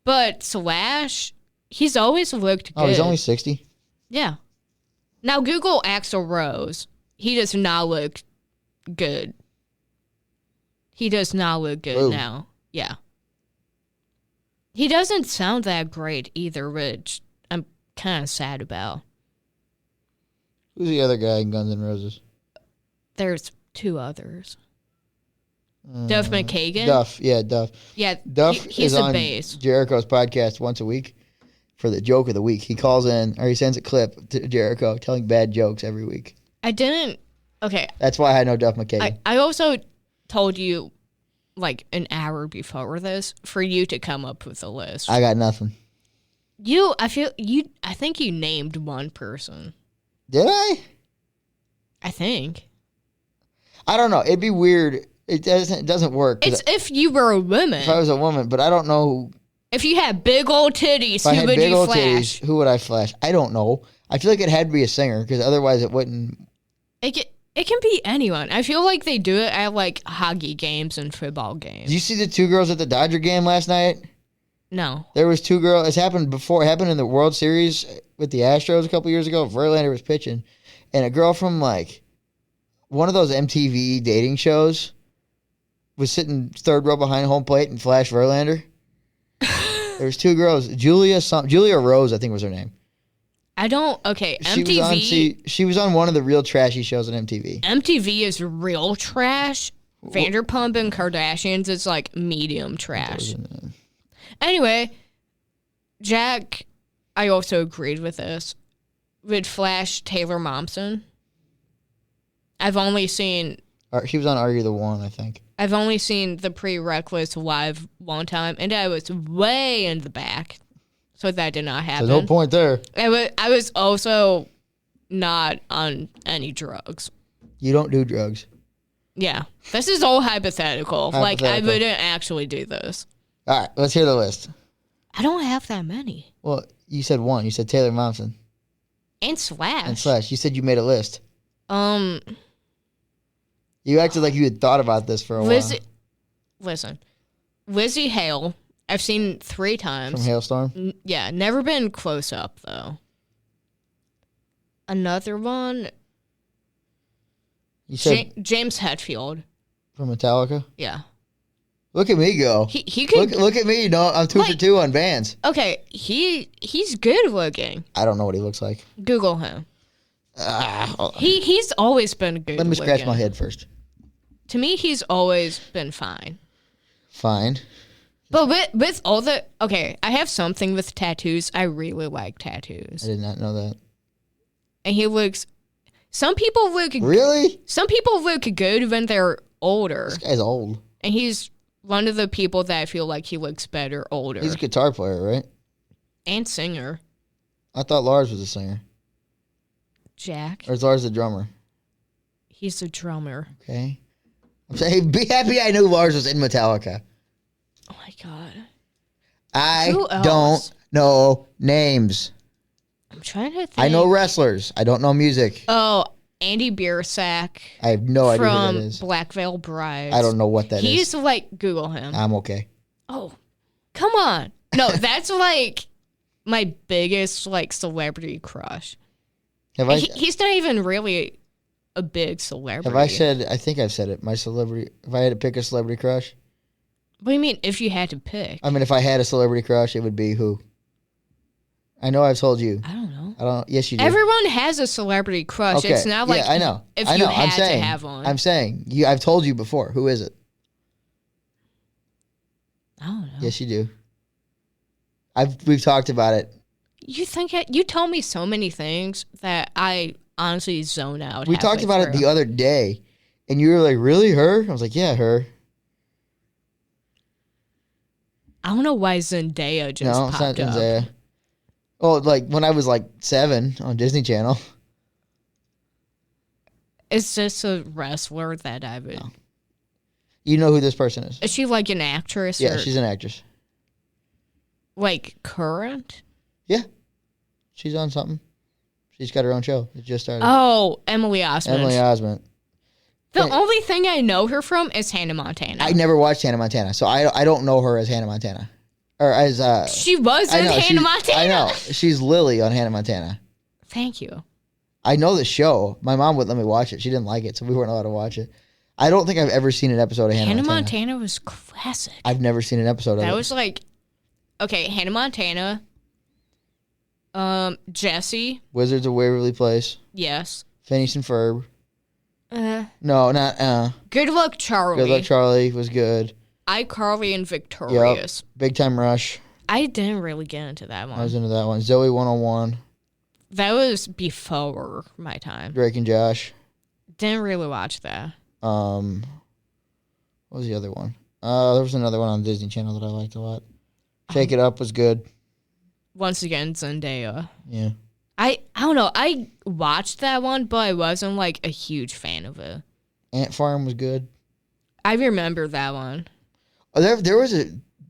But Slash, he's always looked good. Oh, he's only 60? Yeah. Now Google Axl Rose. He does not look good. He does not look good now. Yeah. He doesn't sound that great either, which I'm kind of sad about. Who's the other guy in Guns N' Roses? There's two others. Duff McKagan? Duff. Yeah, Duff. Yeah, Duff he's is a on base. Jericho's podcast once a week for the joke of the week. He calls in, or he sends a clip to Jericho telling bad jokes every week. Okay. That's why I know Duff McKagan. I also told you, like, an hour before this for you to come up with a list. I got nothing. I think you named one person. Did I? I think. I don't know. It'd be weird. It doesn't work. It's if you were a woman. If I was a woman, but I don't know who. If you had big old titties, If I who had would big you old flash? titties, who would I flash? I don't know. I feel like it had to be a singer because otherwise it wouldn't. It can be anyone. I feel like they do it at like hockey games and football games. Did you see the two girls at the Dodger game last night? No. There was two girls. It's happened before. It happened in the World Series with the Astros a couple years ago. Verlander was pitching, and a girl from like one of those MTV dating shows was sitting third row behind home plate and flashed Verlander. There was two girls, Julia Rose, I think was her name. MTV. She was on one of the real trashy shows on MTV. MTV is real trash. Vanderpump and Kardashians is like medium trash. Anyway, Jack, I also agreed with this, would flash Taylor Momsen. I've only seen... She was on Are You the One, I think. I've only seen the prerequisites live one time, and I was way in the back, so that did not happen. There's no point there. I was also not on any drugs. You don't do drugs. Yeah. This is all hypothetical. Like, I wouldn't actually do this. All right, let's hear the list. I don't have that many. Well, you said one. You said Taylor Momsen. And Slash. And Slash. You said you made a list. You acted like you had thought about this for a while. Listen. Lizzie Hale, I've seen 3 times. From Hailstorm? Yeah, never been close up, though. Another one... You said James Hetfield. From Metallica? Yeah. Look at me go. He could look at me. No, I'm 2 for 2 on bands. Okay, he's good looking. I don't know what he looks like. Google him. He's always been good. Let me scratch my head first. To me, he's always been fine. Fine. But with all the I have something with tattoos. I really like tattoos. I did not know that. And he looks. Some people look really. Some people look good when they're older. This guy's old. And he's one of the people that I feel like he looks better older. He's a guitar player, right? And singer. I thought Lars was a singer. Jack. Or is Lars the drummer? He's a drummer. Okay. I'm saying, be happy I knew Lars was in Metallica. Oh my God. I don't know names. I'm trying to think. I know wrestlers. I don't know music. Oh, Andy Biersack. I have no idea who that is. From Black Veil Brides. I don't know what that is. He's like, Google him. I'm okay. Oh, come on. No, that's like my biggest like celebrity crush. He's not even really a big celebrity. Have I said, I think I've said it, my celebrity, if I had to pick a celebrity crush? What do you mean, if you had to pick? I mean, if I had a celebrity crush, it would be who? I know I've told you. I don't know. Yes, you do. Everyone has a celebrity crush. Okay. It's not like I know. If I know. you had I'm saying, to have one. I'm saying, I've told you before. Who is it? I don't know. Yes, you do. We've talked about it. You told me so many things that I honestly zone out. We talked about it the other day, and you were like, "Really, her?" I was like, "Yeah, her." I don't know why Zendaya just popped it's not up. Zendaya. Oh, like when I was like 7 on Disney Channel. Is this a wrestler that I would? No. You know who this person is? Is she like an actress? Yeah, she's an actress. Like current? Yeah, she's on something. She's got her own show. It just started. Oh, Emily Osment. Emily Osment. The only thing I know her from is Hannah Montana. I never watched Hannah Montana, so I don't know her as Hannah Montana. Or as she was in Hannah Montana. I know. She's Lily on Hannah Montana. Thank you. I know the show. My mom wouldn't let me watch it. She didn't like it, so we weren't allowed to watch it. I don't think I've ever seen an episode of Hannah Montana. Hannah Montana was classic. I've never seen an episode of it. That was like, okay, Hannah Montana, Jessie. Wizards of Waverly Place. Yes. Phineas and Ferb. No, not Good Luck Charlie. Good Luck Charlie was good. iCarly and Victorious. Yep. Big Time Rush. I didn't really get into that one. I was into that one. Zoe 101. That was before my time. Drake and Josh. Didn't really watch that. What was the other one? There was another one on Disney Channel that I liked a lot. Shake It Up was good. Once again, Zendaya. Yeah. I don't know. I watched that one, but I wasn't like a huge fan of it. Ant Farm was good. I remember that one. Oh, there was a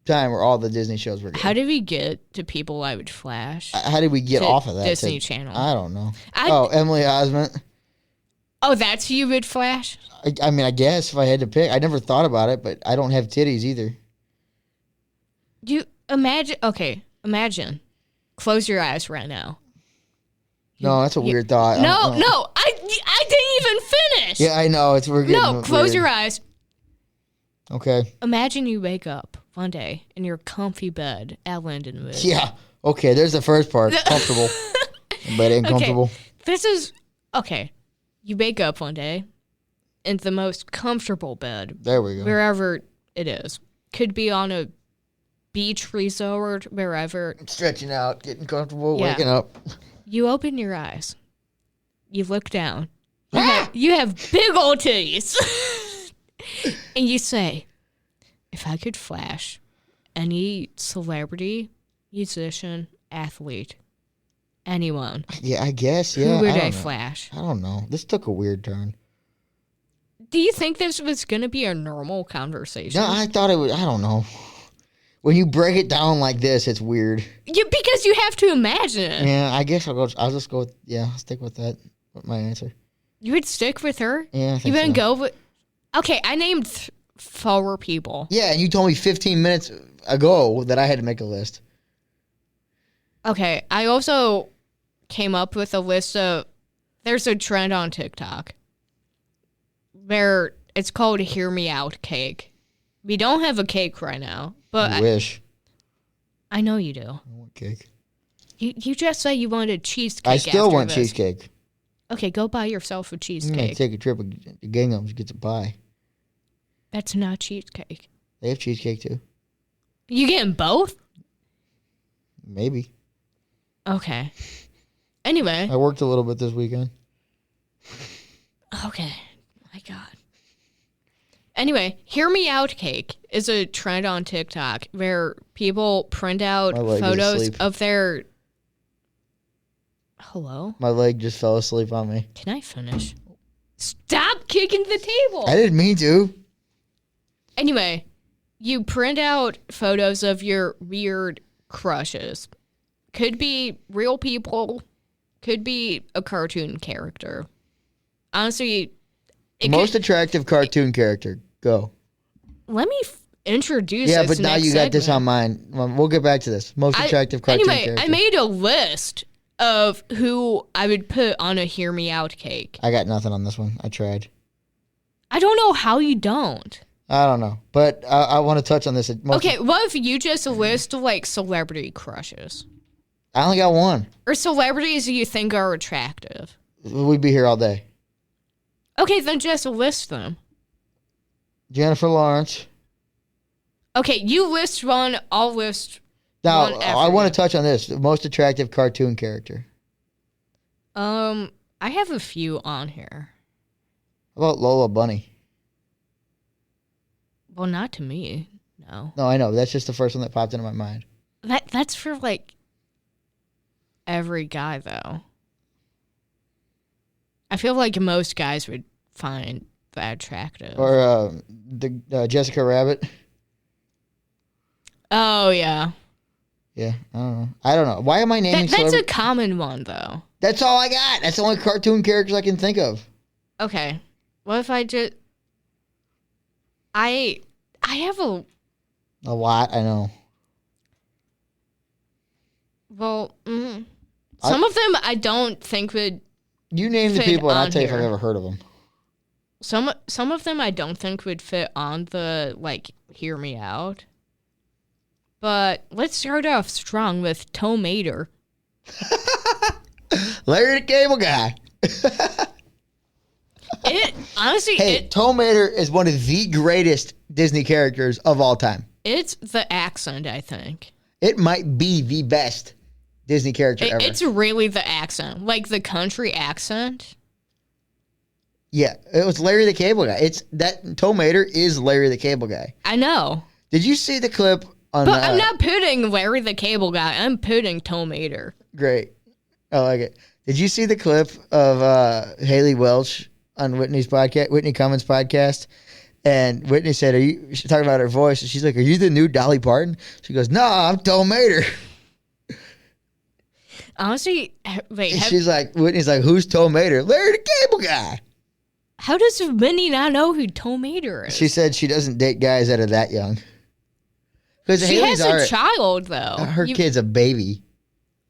time where all the Disney shows were good. How did we get to People I Would Flash? How did we get off of that? Disney Channel. I don't know. Emily Osment. Oh, that's who you would flash? I mean, I guess if I had to pick. I never thought about it, but I don't have titties either. You imagine? Okay, imagine. Close your eyes right now. No, that's a weird thought. No, I didn't even finish. Yeah, I know. We're getting No, close weird. your eyes. Okay. Imagine you wake up one day in your comfy bed at Lindenwood. Yeah. Okay, there's the first part. Comfortable. But uncomfortable. Okay, this is... Okay, you wake up one day in the most comfortable bed. There we go. Wherever it is. Could be on a beach resort, wherever. Stretching out, getting comfortable, Yeah. waking up. You open your eyes. You look down. You have big old titties. And you say, if I could flash any celebrity, musician, athlete, anyone, Yeah, I guess. Yeah. who would don't I know. flash? I don't know. This took a weird turn. Do you think this was going to be a normal conversation? No, I thought it was. I don't know. When you break it down like this, it's weird. Because you have to imagine it. Yeah, I guess I'll just go with. Yeah, I'll stick with that. With my answer. You would stick with her? Yeah, I think You wouldn't so. go with... Okay, I named 4 people. Yeah, and you told me 15 minutes ago that I had to make a list. Okay, I also came up with a list of... There's a trend on TikTok where it's called Hear Me Out Cake. We don't have a cake right now, but I wish. I know you do. I want cake. You just said you wanted cheesecake. I still after want this. cheesecake. Okay, go buy yourself a I'm gonna cheesecake. take a trip to Gingham's, get some pie. That's not cheesecake. They have cheesecake too. You getting both? Maybe. Okay. Anyway. I worked a little bit this weekend. Okay. My God. Anyway, Hear Me Out Cake is a trend on TikTok where people print out My leg is photos asleep. of their... Hello? My leg just fell asleep on me. Can I finish? Stop kicking the table! I didn't mean to. Anyway, you print out photos of your weird crushes. Could be real people. Could be a cartoon character. Honestly, Most attractive cartoon character. Go. let me introduce Yeah, this but now next you got this segment. on mine. Well, we'll get back to this. Most attractive cartoon Anyway, character. I made a list of who I would put on a Hear Me Out cake. I got nothing on this one. I tried. I don't know how you don't. I don't know. But I want to touch on this. Okay, what if you just list like celebrity crushes? I only got one. Or celebrities you think are attractive? We'd be here all day. Okay, then just list them. Jennifer Lawrence. Okay, you list one, I'll list Now, one I after want you. to touch on this. Most attractive cartoon character. I have a few on here. How about Lola Bunny? Well, not to me. No. No, I know. That's just the first one that popped into my mind. That's for like every guy though. I feel like most guys would find that attractive. Or the Jessica Rabbit. Oh yeah. Yeah, I don't know. Why am I naming That's a celebrities? common one though. That's all I got. That's the only cartoon characters I can think of. Okay. What if I just I have a A lot, I know. well, some of them I don't think would You name the fit people and I'll on tell you if I've here. ever heard of them. some of them I don't think would fit on the like hear me out. But let's start off strong with Tomater. Larry the Cable Guy. Honestly, Hey, Tow Mater is one of the greatest Disney characters of all time. it's the accent, I think. It might be the best Disney character ever. It's really the accent, like the country accent. Yeah, it was Larry the Cable Guy. It's that Tow Mater is Larry the Cable Guy. I know. Did you see the clip on? But I'm not putting Larry the Cable Guy. I'm putting Tow Mater. Great, I like it. Did you see the clip of Haley Welch on Whitney's podcast, Whitney Cummings' podcast? And Whitney said, she's talking about her voice, and she's like, "Are you the new Dolly Parton?" She goes, "No, I'm Tow Mater." Honestly, wait. She's like, Whitney's like, "Who's Tow Mater?" Larry the Cable Guy. How does Whitney not know who Tow Mater is? She said she doesn't date guys that are that young. Because she has a child, though. Her kid's a baby.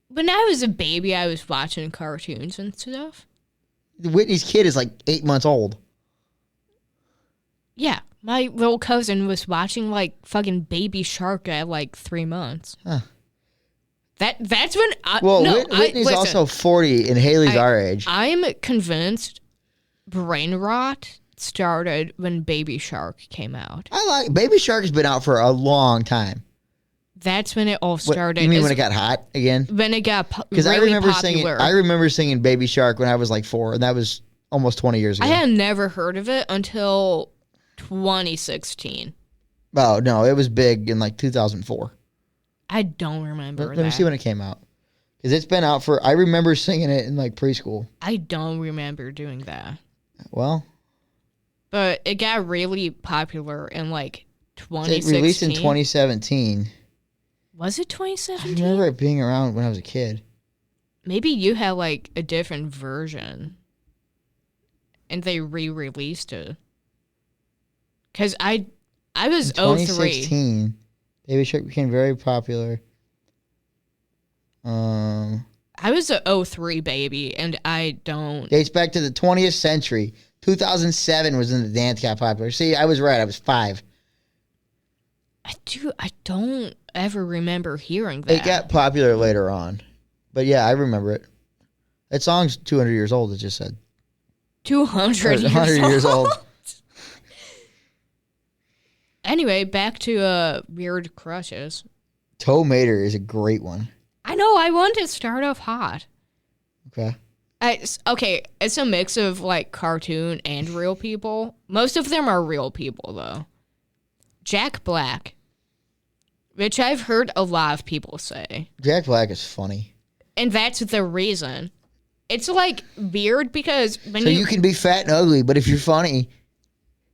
When I was a baby, I was watching cartoons and stuff. Whitney's kid is like 8 months old. Yeah, my little cousin was watching like fucking Baby Shark at like 3 months. Huh. That's when Whitney's also 40 and Haley's our age. I'm convinced brain rot started when Baby Shark came out. Baby Shark has been out for a long time. That's when it all started. You mean when it got hot again? When it got really I remember popular. I remember singing Baby Shark when I was like 4, and that was almost 20 years ago. I had never heard of it until 2016. Oh, no, it was big in like 2004. I don't remember Let me see when it came out. Because it's been out for, I remember singing it in like preschool. I don't remember doing that. Well. But it got really popular in like 2016. It released in 2017. Was it 2017? I remember it being around when I was a kid. Maybe you had like a different version. And they re-released it. Because I was in 2016, Baby Shark became very popular. I was a 03 baby, and I don't... Dates back to the 20th century. 2007 was when the dance got popular. See, I was right. I was 5. I don't ever remember hearing that. It got popular later on. But yeah, I remember it. That song's 200 years old, it just said. 200 years old. Anyway, back to weird crushes. Tow Mater is a great one. I know, I want to start off hot. Okay. Okay, it's a mix of like cartoon and real people. Most of them are real people, though. Jack Black, which I've heard a lot of people say. Jack Black is funny. And that's the reason. It's like weird because when you can be fat and ugly, but if you're funny,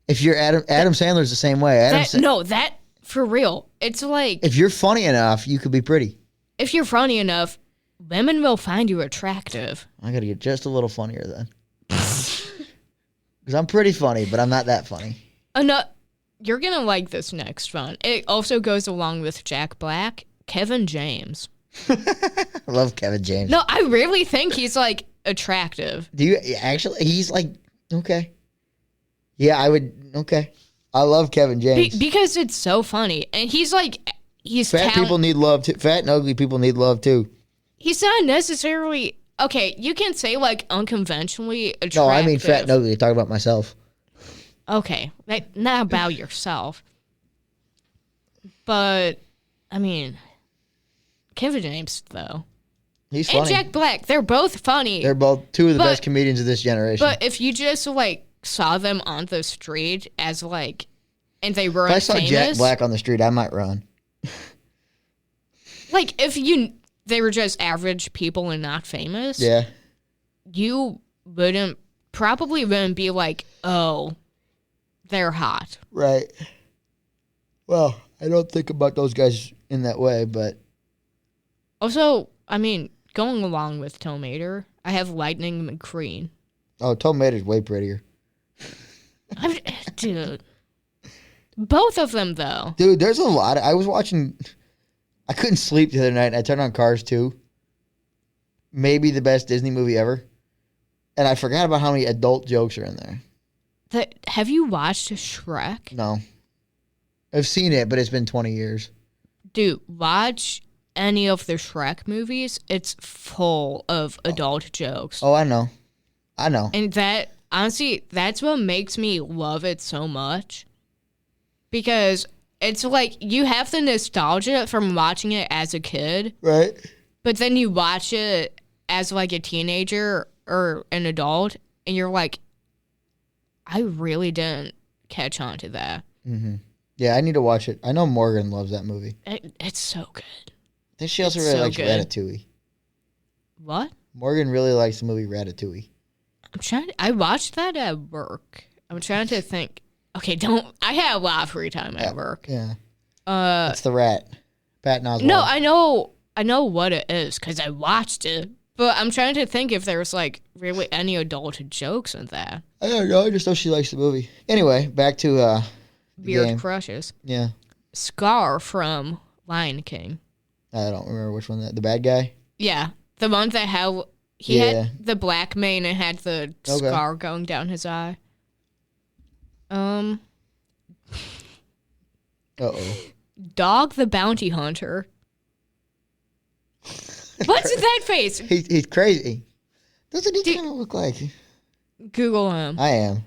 if you're Adam Sandler's the same way. That for real. It's like if you're funny enough, you could be pretty. If you're funny enough, women will find you attractive. I gotta get just a little funnier then. Because I'm pretty funny, but I'm not that funny. You're gonna like this next one. It also goes along with Jack Black, Kevin James. I love Kevin James. No, I really think he's like attractive. Do you actually? He's like, okay. Yeah, I would. Okay. I love Kevin James. Because it's so funny. And he's fat people need love too. Fat and ugly people need love too. He's not necessarily, okay, you can say like unconventionally attractive. No, I mean fat and ugly. Talk about myself. Okay, not about yourself. But, I mean, Kevin James, though. He's funny. And Jack Black, they're both funny. They're both two of the best comedians of this generation. But if you just, like, saw them on the street as, like, and they weren't famous. If I saw Jack Black on the street, I might run. Like, if they were just average people and not famous. Yeah. You probably wouldn't be like, oh, they're hot. Right. Well, I don't think about those guys in that way, but. Also, I mean, going along with Tow Mater, I have Lightning McQueen. Oh, Tow Mater's way prettier. Dude. Both of them, though. Dude, there's a lot. I was watching. I couldn't sleep the other night, and I turned on Cars 2. Maybe the best Disney movie ever. And I forgot about how many adult jokes are in there. Have you watched Shrek? No. I've seen it, but it's been 20 years. Dude, watch any of the Shrek movies. It's full of adult jokes. Oh, I know. And that, honestly, that's what makes me love it so much. Because it's like you have the nostalgia from watching it as a kid. Right. But then you watch it as like a teenager or an adult, and you're like, I really didn't catch on to that. Mm-hmm. Yeah, I need to watch it. I know Morgan loves that movie. It's so good. I think she also really likes Ratatouille. What? Morgan really likes the movie Ratatouille. I watched that at work. I'm trying to think. Okay, I have a lot of free time at work. Yeah. It's the rat. Pat Oswalt. No, I know what it is because I watched it. But I'm trying to think if there's like really any adult jokes in that. I don't know. I just know she likes the movie. Anyway, back to Weird crushes. Yeah. Scar from Lion King. I don't remember which one. The bad guy? Yeah. The one that had the black mane and had the scar going down his eye. Uh-oh. Dog the Bounty Hunter. What's that face? He's crazy. Doesn't he kind of look like? Google him. I am.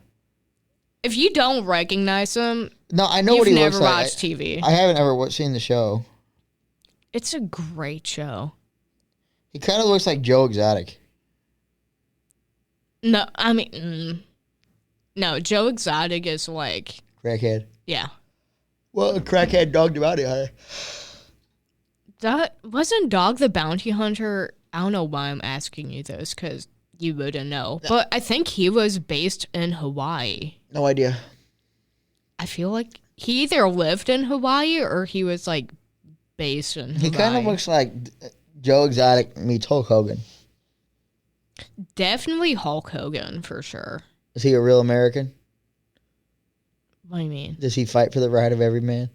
If you don't recognize him, no, I know what he looks like. You've never watched TV. I haven't ever seen the show. It's a great show. He kind of looks like Joe Exotic. No, I mean, no, Joe Exotic is like... Crackhead. Yeah. Well, a crackhead dog the bounty hunter. Wasn't Dog the Bounty Hunter... I don't know why I'm asking you this, because you wouldn't know. But I think he was based in Hawaii. No idea. I feel like he either lived in Hawaii or he was, like, based in Hawaii. He kind of looks like Joe Exotic meets Hulk Hogan. Definitely Hulk Hogan, for sure. Is he a real American? What do you mean? Does he fight for the right of every man?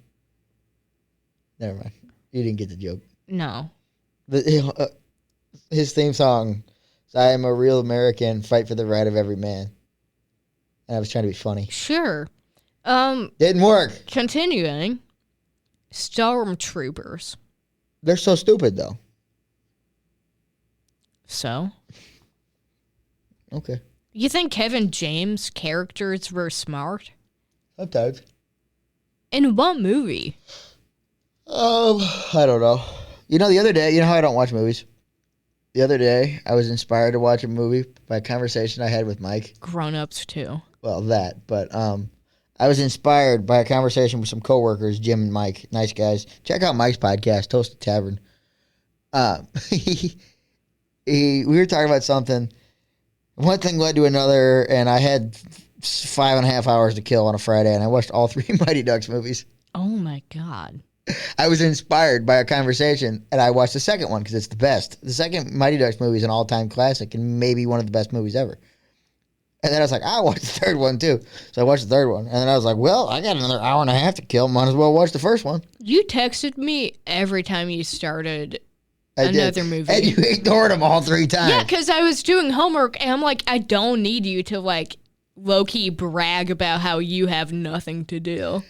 Never mind. You didn't get the joke. No. His theme song is I am a real American, fight for the right of every man. And I was trying to be funny. Sure. Didn't work. Continuing. Stormtroopers. They're so stupid, though. So? Okay. You think Kevin James' characters were smart? Sometimes. In what movie? I don't know. You know, the other day, you know how I don't watch movies? The other day, I was inspired to watch a movie by a conversation I had with Mike. Grown Ups, too. Well, that. But I was inspired by a conversation with some coworkers, Jim and Mike. Nice guys. Check out Mike's podcast, Toasted Tavern. We were talking about something. One thing led to another, and I had 5.5 hours to kill on a Friday, and I watched all 3 Mighty Ducks movies. Oh, my God. I was inspired by a conversation, and I watched the second one because it's the best. The second Mighty Ducks movie is an all-time classic and maybe one of the best movies ever. And then I was like, I'll watch the third one, too. So I watched the third one. And then I was like, well, I got another hour and a half to kill. Might as well watch the first one. You texted me every time you started another movie. And you ignored them all 3 times. Yeah, because I was doing homework, and I'm like, I don't need you to, like, low-key brag about how you have nothing to do.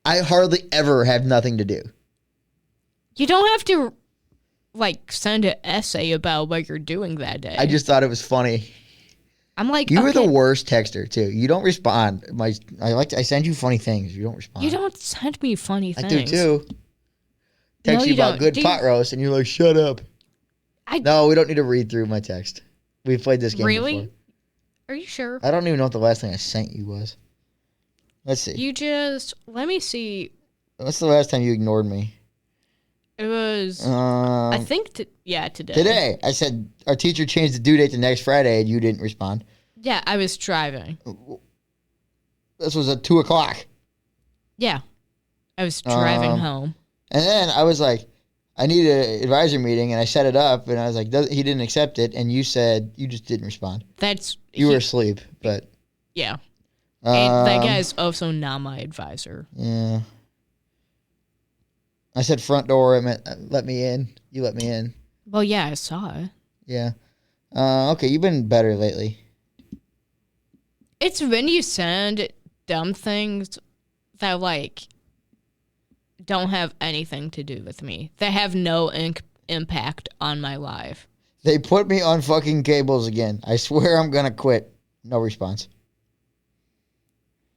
I hardly ever have nothing to do. You don't have to, like, send an essay about what you're doing that day. I just thought it was funny. I'm like, you were the worst texter too. You don't respond. I send you funny things. You don't respond. You don't send me funny things. I do too. Text you about good pot roast, and you're like, shut up. No, we don't need to read through my text. We've played this game before. Really? Are you sure? I don't even know what the last thing I sent you was. Let's see. Let me see. What's the last time you ignored me? It was, I think, today. Today. I said, our teacher changed the due date to next Friday, and you didn't respond. Yeah, I was driving. This was at 2 o'clock. Yeah. I was driving home. And then I was like, I need an advisor meeting, and I set it up, and I was like, he didn't accept it, and you said you just didn't respond. You were asleep, but... Yeah. And that guy is also not my advisor. Yeah. I said front door. I meant let me in. You let me in. Well, yeah, I saw it. Yeah. Okay, you've been better lately. It's when you send dumb things that, like, don't have anything to do with me. That have no impact on my life. They put me on fucking cables again. I swear I'm going to quit. No response.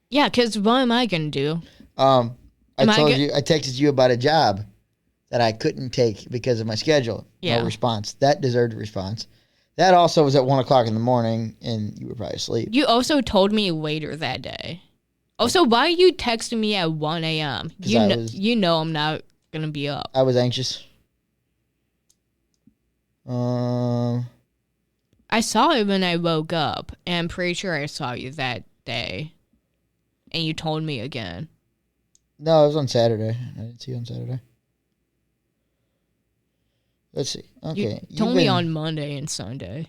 Yeah, because what am I going to do? I texted you about a job that I couldn't take because of my schedule. Yeah. No response. That deserved a response. That also was at 1 o'clock in the morning, and you were probably asleep. You also told me later that day. Also, why are you texting me at 1 a.m.? You know I'm not going to be up. I was anxious. I saw it when I woke up, and I'm pretty sure I saw you that day. And you told me again. No, it was on Saturday. I didn't see you on Saturday. Let's see. Okay. You told me on Monday and Sunday.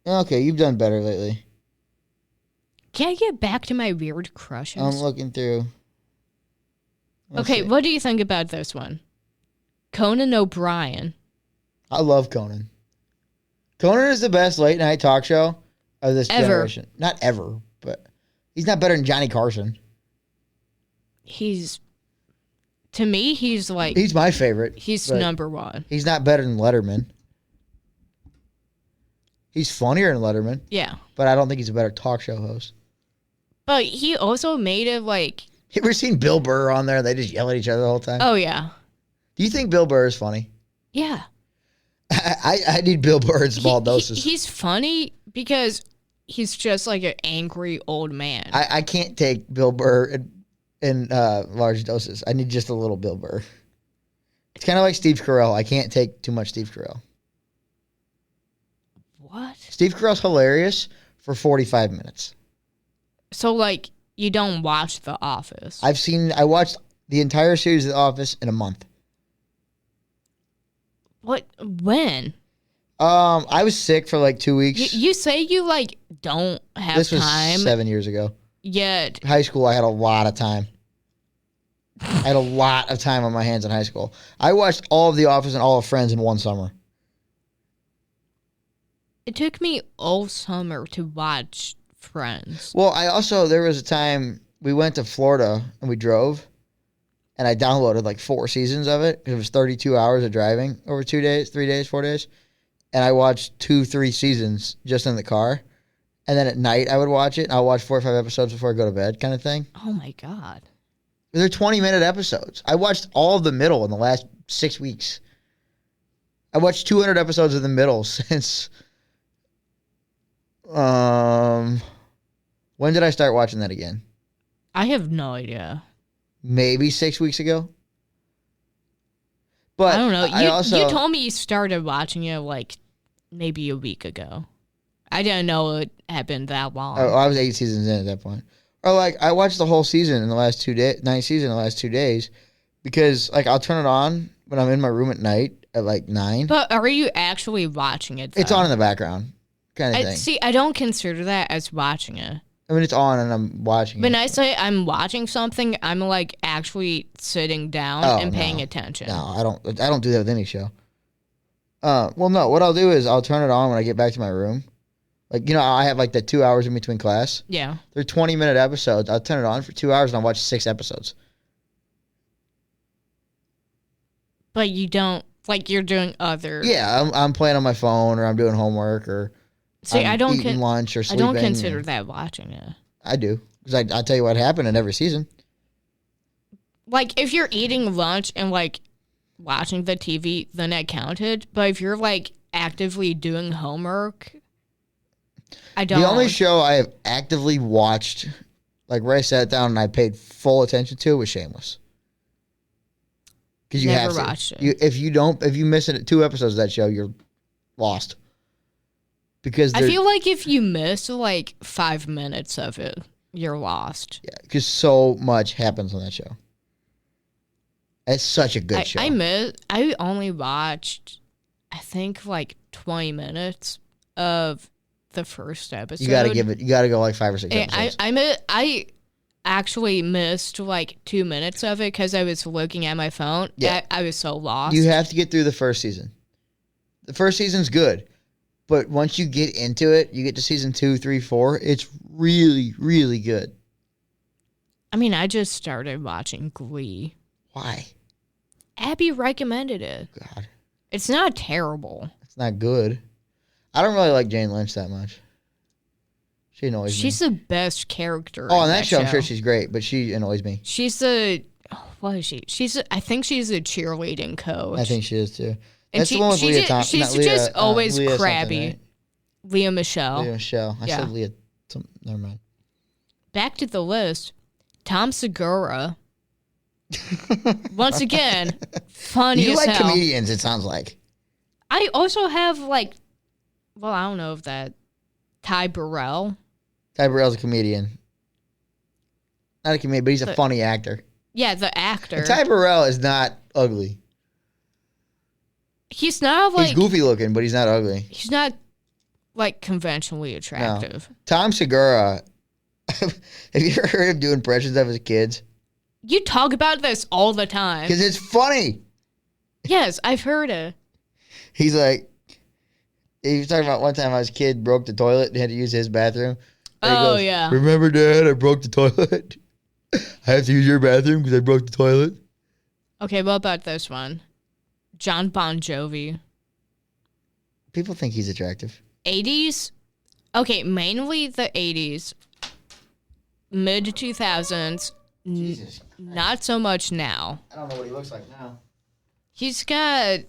Okay, you've done better lately. Can I get back to my weird crushes? I'm looking through. Let's see. What do you think about this one? Conan O'Brien. I love Conan. Conan is the best late night talk show of this generation. Not ever, but he's not better than Johnny Carson. To me, he's like... He's my favorite. He's number one. He's not better than Letterman. He's funnier than Letterman. Yeah. But I don't think he's a better talk show host. But he also made it like... You ever seen Bill Burr on there? They just yell at each other the whole time. Oh, yeah. Do you think Bill Burr is funny? Yeah. I need Bill Burr in small doses. He's funny because he's just like an angry old man. I can't take Bill Burr in large doses. I need just a little Bill Burr. It's kind of like Steve Carell. I can't take too much Steve Carell. What? Steve Carell's hilarious for 45 minutes. So, like, you don't watch The Office? I watched the entire series of The Office in a month. What? When? I was sick for like 2 weeks. You say you, like, don't have time. This was 7 years ago. Yet. High school, I had a lot of time. I had a lot of time on my hands in high school. I watched all of The Office and all of Friends in one summer. It took me all summer to watch Friends. Well, there was a time we went to Florida and we drove, and I downloaded like 4 seasons of it. It was 32 hours of driving over 2 days, 3 days, 4 days. And I watched 2-3 seasons just in the car. And then at night I would watch it. And I'll watch 4 or 5 episodes before I go to bed kind of thing. Oh, my God. They're 20-minute episodes. I watched all of the middle in the last 6 weeks. I watched 200 episodes of the middle since... When did I start watching that again? I have no idea. Maybe 6 weeks ago. But I don't know. You told me you started watching it like maybe a week ago. I didn't know it had been that long. I was 8 seasons in at that point. Or like I watched the whole season in the last 2 days, 9 season in the last 2 days, because like I'll turn it on when I'm in my room at night at like 9. But are you actually watching it? Though? It's on in the background, kind of thing. See, I don't consider that as watching it. I mean, it's on and I'm watching it. When I say I'm watching something, I'm like actually sitting down and paying attention. No, I don't do that with any show. Well, no. What I'll do is I'll turn it on when I get back to my room. Like, you know, I have like the 2 hours in between class. Yeah. They're 20-minute episodes. I'll turn it on for 2 hours and I'll watch 6 episodes. But you don't, like, you're doing other... Yeah, I'm playing on my phone or I'm doing homework or eating lunch or sleeping. I don't consider that watching it. I do. Because I'll tell you what happened in every season. Like, if you're eating lunch and, like, watching the TV, then that counted. But if you're, like, actively doing homework... I don't. The only show I have actively watched, like where I sat down and I paid full attention to, was Shameless. Because you Never have to. Watched it. If you miss 2 episodes of that show, you're lost. Because I feel like if you miss like 5 minutes of it, you're lost. Yeah, because so much happens on that show. It's such a good show. I only watched, I think, like 20 minutes of the first episode. You gotta go like 5 or 6 episodes. I actually missed like 2 minutes of it because I was looking at my phone. Yeah. I was so lost. You have to get through the first season. The first season's good, but once you get into it, you get to season 2, 3, 4. It's really, really good. I mean, I just started watching Glee. Why? Abby recommended it. God. It's not terrible. It's not good. I don't really like Jane Lynch that much. She annoys me. She's the best character. Oh, on that show, I'm sure she's great, but she annoys me. She's the. What is she? I think she's a cheerleading coach. I think she is too. And That's the one with Leah Thompson. She's just always Leah crabby. Right? Leah Michelle. Leah Michelle. I said Leah. Never mind. Back to the list. Tom Segura. Once again, funny you as like hell. comedians, it sounds like. I also have I don't know if that Ty Burrell. Ty Burrell's a comedian. Not a comedian, but he's a funny actor. Yeah, the actor. And Ty Burrell is not ugly. He's not like... He's goofy looking, but he's not ugly. He's not conventionally attractive. No. Tom Segura, have you ever heard him do impressions of his kids? You talk about this all the time. Because it's funny. Yes, I've heard it. He was talking about one time his kid broke the toilet and had to use his bathroom. And Oh, goes, yeah. Remember, Dad, I broke the toilet? I have to use your bathroom because I broke the toilet? Okay, what about this one? John Bon Jovi. People think he's attractive. 80s? Okay, mainly the 80s. Mid-2000s. Not so much now. I don't know what he looks like now. He's got...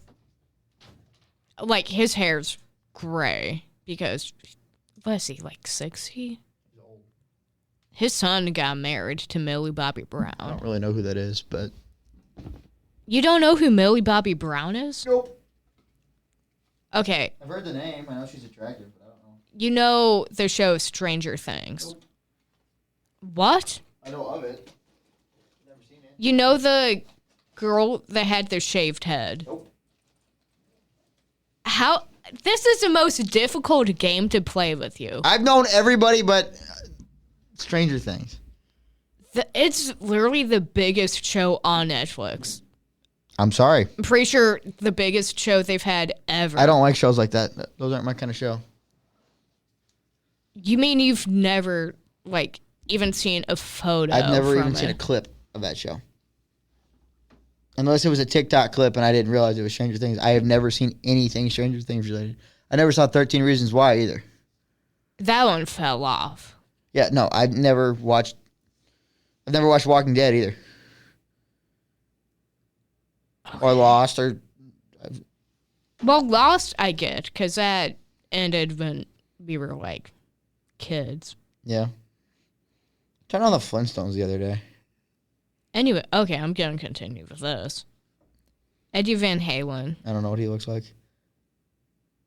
his hair's gray because... What is he, 60? His son got married to Millie Bobby Brown. I don't really know who that is, but... You don't know who Millie Bobby Brown is? Nope. Okay. I've heard the name. I know she's attractive, but I don't know. You know the show Stranger Things. Nope. What? I know of it. Never seen it. You know the girl that had the shaved head? Nope. How... This is the most difficult game to play with you. I've known everybody but Stranger Things. It's literally the biggest show on Netflix. I'm sorry. I'm pretty sure the biggest show they've had ever. I don't like shows like that. Those aren't my kind of show. You mean you've never, even seen a photo I've never from even it? seen a clip of that show. Unless it was a TikTok clip and I didn't realize it was Stranger Things. I have never seen anything Stranger Things related. I never saw 13 Reasons Why either. That one fell off. Yeah, no, I've never watched Walking Dead either. Okay. Or Lost or... Well, Lost I get, because that ended when we were, kids. Yeah. Turned on the Flintstones the other day. Anyway, okay, I'm going to continue with this. Eddie Van Halen. I don't know what he looks like.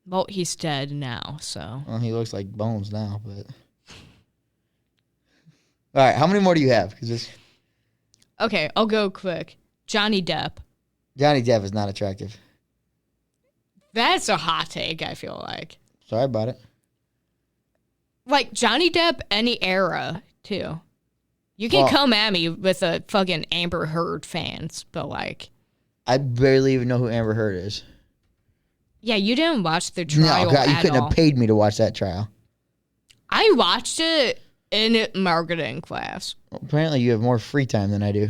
Well, he's dead now, so. Well, he looks like Bones now, but... All right, how many more do you have? Okay, I'll go quick. Johnny Depp. Johnny Depp is not attractive. That's a hot take, I feel like. Sorry about it. Johnny Depp, any era, too. You can come at me with a fucking Amber Heard fans, but I barely even know who Amber Heard is. Yeah, you didn't watch the trial No, God, you at couldn't all. have paid me to watch that trial. I watched it in marketing class. Well, apparently you have more free time than I do.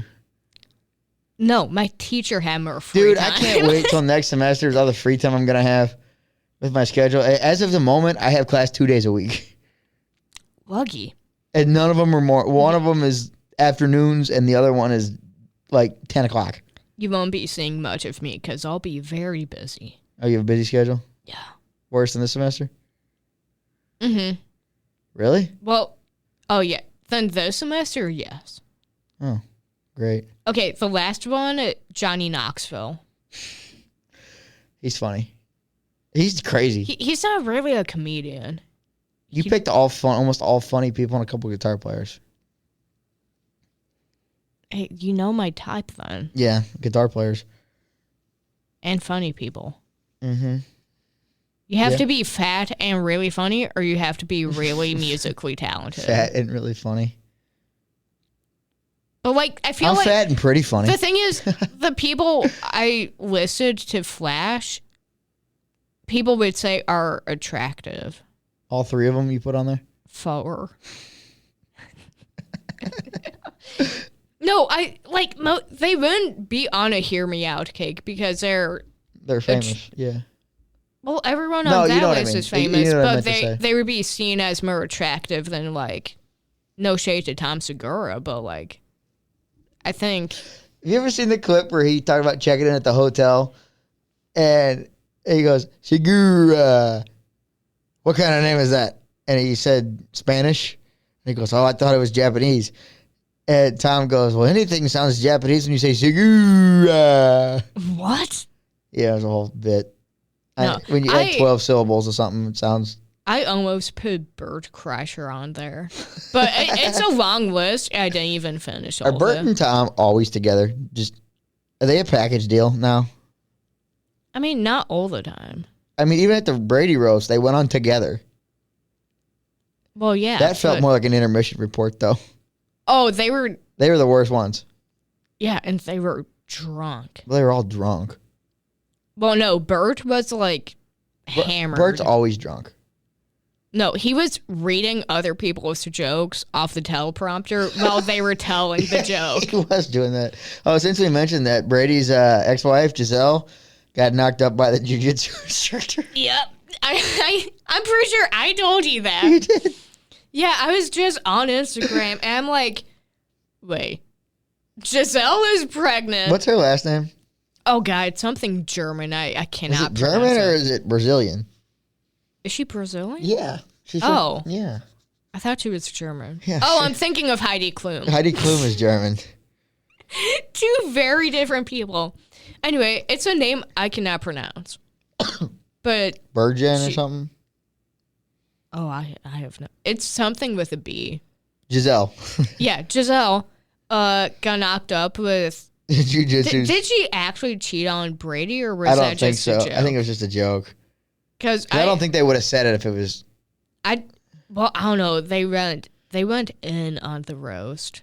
No, my teacher had more free Dude, time. I can't wait till next semester is all the free time I'm going to have with my schedule. As of the moment, I have class 2 days a week. Lucky. And none of them are more. One of them is afternoons, and the other one is 10 o'clock. You won't be seeing much of me because I'll be very busy. Oh, you have a busy schedule? Yeah. Worse than this semester? Mm-hmm. Really? Well, oh yeah. Then this semester, yes. Oh, great. Okay, the last one, Johnny Knoxville. He's funny. He's crazy. He's not really a comedian. You picked almost all funny people and a couple guitar players. Hey, you know my type then. Yeah, guitar players. And funny people. Mm-hmm. You have to be fat and really funny, or you have to be really musically talented. Fat and really funny. But I feel I'm fat and pretty funny. The thing is, the people I listed to Flash, people would say are attractive. All three of them you put on there? 4. No, they wouldn't be on a Hear Me Out cake because they're famous. Yeah. Well, everyone No, on you know that what I list mean. is famous, You know what I but meant to say. they would be seen as more attractive than, like, no shade to Tom Segura, but, like, I think... Have you ever seen the clip where he talked about checking in at the hotel and he goes, Segura, what kind of name is that? And he said Spanish. And he goes, oh, I thought it was Japanese. And Tom goes, well, anything sounds Japanese when you say Segura. What? Yeah, it was a whole bit. No, When you add 12 syllables or something, it sounds... I almost put Bert Kreischer on there. But it's a long list. I didn't even finish all Are Bert of it. and Tom always together? Are they a package deal now? I mean, not all the time. I mean, even at the Brady roast, they went on together. Well, yeah. That felt more like an intermission report, though. Oh, they were... They were the worst ones. Yeah, and they were drunk. They were all drunk. Well, no, Bert was, like, hammered. Bert's always drunk. No, he was reading other people's jokes off the teleprompter while they were telling the joke. He was doing that. Oh, since we mentioned that, Brady's ex-wife, Giselle, got knocked up by the jiu-jitsu instructor. Yep. I'm pretty sure I told you that. You did? Yeah, I was just on Instagram, and I'm like, wait, Giselle is pregnant. What's her last name? Oh, God, something German. I cannot Is it German pronounce or it. is it Brazilian? Is she Brazilian? Yeah. Yeah. Yeah. I thought she was German. Yeah, oh, sure. I'm thinking of Heidi Klum. Heidi Klum is German. Two very different people. Anyway, it's a name I cannot pronounce. But Virgin or something? oh, I have no. It's something with a B. Giselle. Yeah, Giselle got knocked up with. Jiu-jitsu. Did she actually cheat on Brady, or was I that don't think just so. a joke? I think it was just a joke. Because I don't think they would have said it if it was. I don't know. They went in on the roast.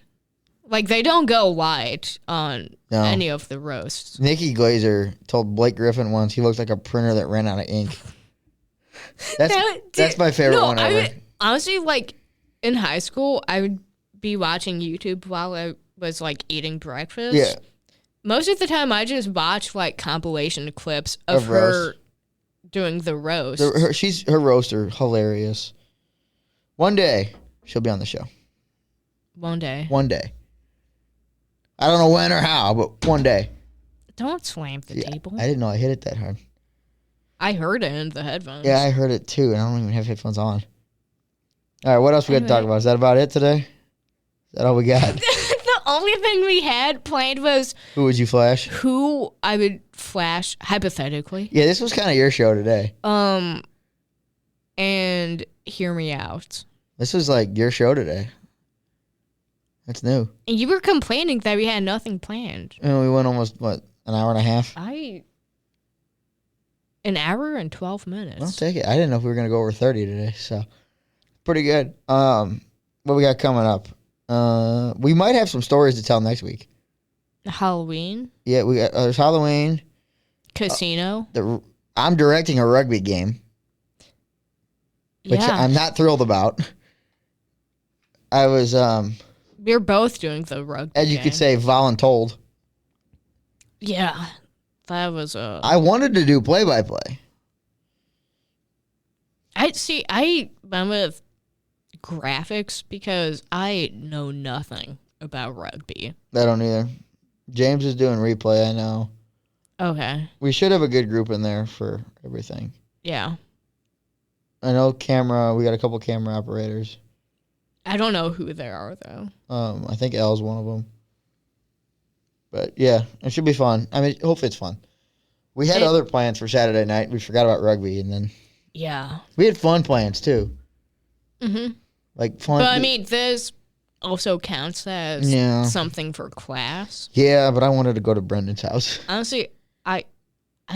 Like, they don't go white on any of the roasts. Nikki Glazer told Blake Griffin once he looked like a printer that ran out of ink. That's my favorite one ever. Honestly, like, in high school, I would be watching YouTube while I was, like, eating breakfast. Yeah. Most of the time, I just watch, like, compilation clips of her roast. doing the roast. Her roasts are hilarious. One day, she'll be on the show. One day. One day. I don't know when or how, but one day. Don't slam the table. I didn't know I hit it that hard. I heard it in the headphones. Yeah, I heard it too, and I don't even have headphones on. All right, what else we got to talk about? Is that about it today? Is that all we got? The only thing we had planned was Who would you flash? who I would flash hypothetically. Yeah, this was kind of your show today. And hear me out. This was like your show today. That's new. And you were complaining that we had nothing planned. And we went almost, an hour and a half? An hour and 12 minutes. I'll take it. I didn't know if we were going to go over 30 today, so pretty good. What we got coming up? We might have some stories to tell next week. Halloween. Yeah, we got there's Halloween. Casino. I'm directing a rugby game, which I'm not thrilled about. I was, we're both doing the rugby as you could say, voluntold. Yeah, that was I wanted to do play-by-play. I went with graphics because I know nothing about rugby. I don't either. James is doing replay, I know. Okay. We should have a good group in there for everything. Yeah. I know we got a couple camera operators. I don't know who they are, though. I think L's one of them. But, yeah, it should be fun. I mean, hopefully it's fun. We had other plans for Saturday night. We forgot about rugby, and then... Yeah. We had fun plans, too. Mm-hmm. Like, fun... But, I mean, this also counts as something for class. Yeah, but I wanted to go to Brendan's house. Honestly, I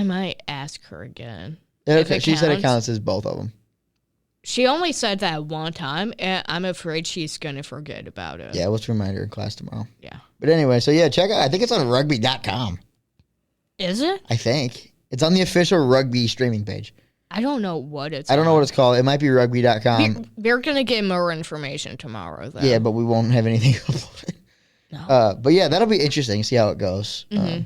might ask her again. Okay, she said it counts as both of them. She only said that one time, and I'm afraid she's going to forget about it. Yeah, let's remind her in class tomorrow. Yeah. But anyway, so yeah, check out. I think it's on rugby.com. Is it? I think. It's on the official rugby streaming page. I don't know what it's I don't know what it's called. It might be rugby.com. We're going to get more information tomorrow, though. Yeah, but we won't have anything uploaded. No. But yeah, that'll be interesting. See how it goes. Mm-hmm.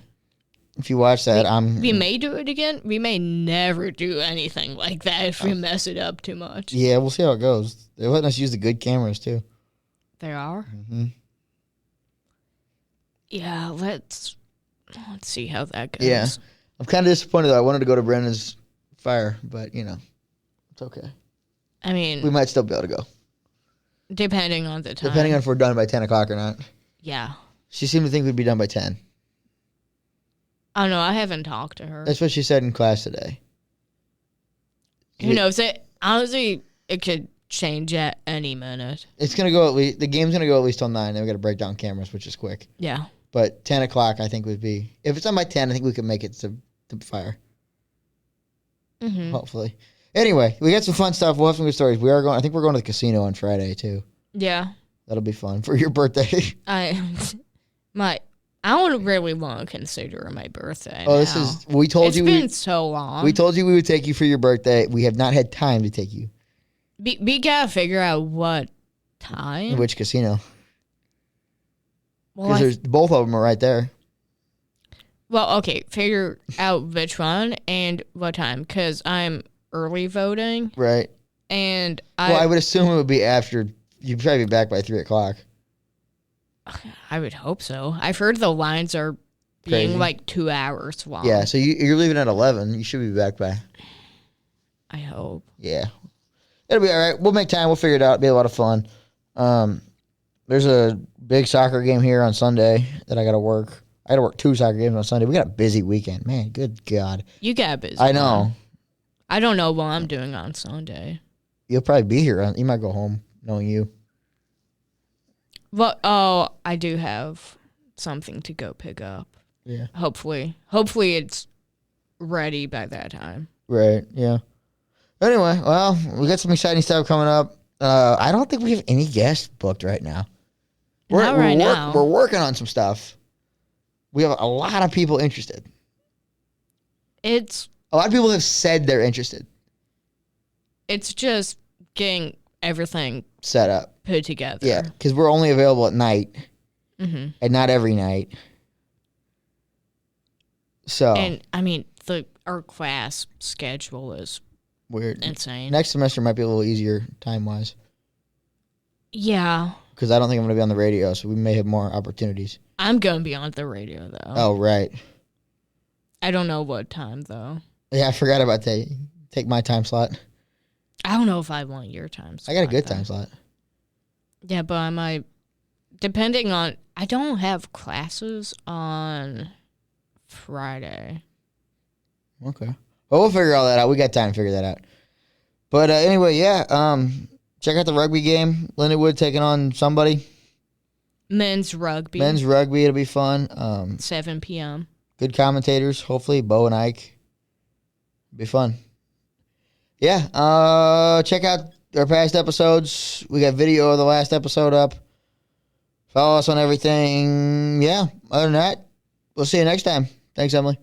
If you watch that, we may do it again. We may never do anything like that if we mess it up too much. Yeah, we'll see how it goes. They're letting us use the good cameras, too. They are? Mm-hmm. Yeah, let's see how that goes. Yeah. I'm kind of disappointed, though. I wanted to go to Brenda's fire, but, you know, it's okay. I mean... We might still be able to go. Depending on the time. Depending on if we're done by 10 o'clock or not. Yeah. She seemed to think we'd be done by 10. I don't know. I haven't talked to her. That's what she said in class today. Who knows? Honestly, it could change at any minute. It's going to go at least... The game's going to go at least till 9. Then we got to break down cameras, which is quick. Yeah. But 10 o'clock, I think, would be... If it's on by 10, I think we can make it to fire. Mm-hmm. Hopefully. Anyway, we got some fun stuff. We'll have some good stories. I think we're going to the casino on Friday, too. Yeah. That'll be fun for your birthday. I don't really want to consider my birthday. Oh, now. We told it's you... It's been so long. We told you we would take you for your birthday. We have not had time to take you. We gotta figure out what time. Which casino? Well, Because both of them are right there. Well, okay. Figure out which one and what time. Because I'm early voting. Right. And I would assume it would be after... You'd probably be back by 3 o'clock. I would hope so. I've heard the lines are being Crazy. like 2 hours long. Yeah, so you're leaving at 11. You should be back by... I hope. Yeah. It'll be all right. We'll make time. We'll figure it out. It'll be a lot of fun. There's a big soccer game here on Sunday that I got to work. I got to work 2 soccer games on Sunday. We got a busy weekend. Man, good God. You got busy. I know. I don't know what I'm doing on Sunday. You'll probably be here. You might go home knowing you. Well, I do have something to go pick up. Yeah. Hopefully it's ready by that time. Right, yeah. Anyway, well, we got some exciting stuff coming up. I don't think we have any guests booked right now. Not right now. We're working on some stuff. We have a lot of people interested. A lot of people have said they're interested. It's just getting everything set up, put together. Yeah, because we're only available at night, mm-hmm. and not every night. So, and I mean, our class schedule is weird, insane. Next semester might be a little easier time wise. Yeah, because I don't think I'm going to be on the radio, so we may have more opportunities. I'm going to be on the radio though. Oh right. I don't know what time though. Yeah, I forgot about that. Take my time slot. I don't know if I want your time slot. I got a good time slot. Yeah, but I might, depending on, I don't have classes on Friday. Okay. Well, we'll figure all that out. We got time to figure that out. But anyway, yeah. Check out the rugby game. Lindenwood taking on somebody. Men's rugby. It'll be fun. 7 p.m. Good commentators, hopefully. Bo and Ike. It'll be fun. Yeah. Check out our past episodes. We got video of the last episode up. Follow us on everything. Yeah. Other than that, we'll see you next time. Thanks, Emily.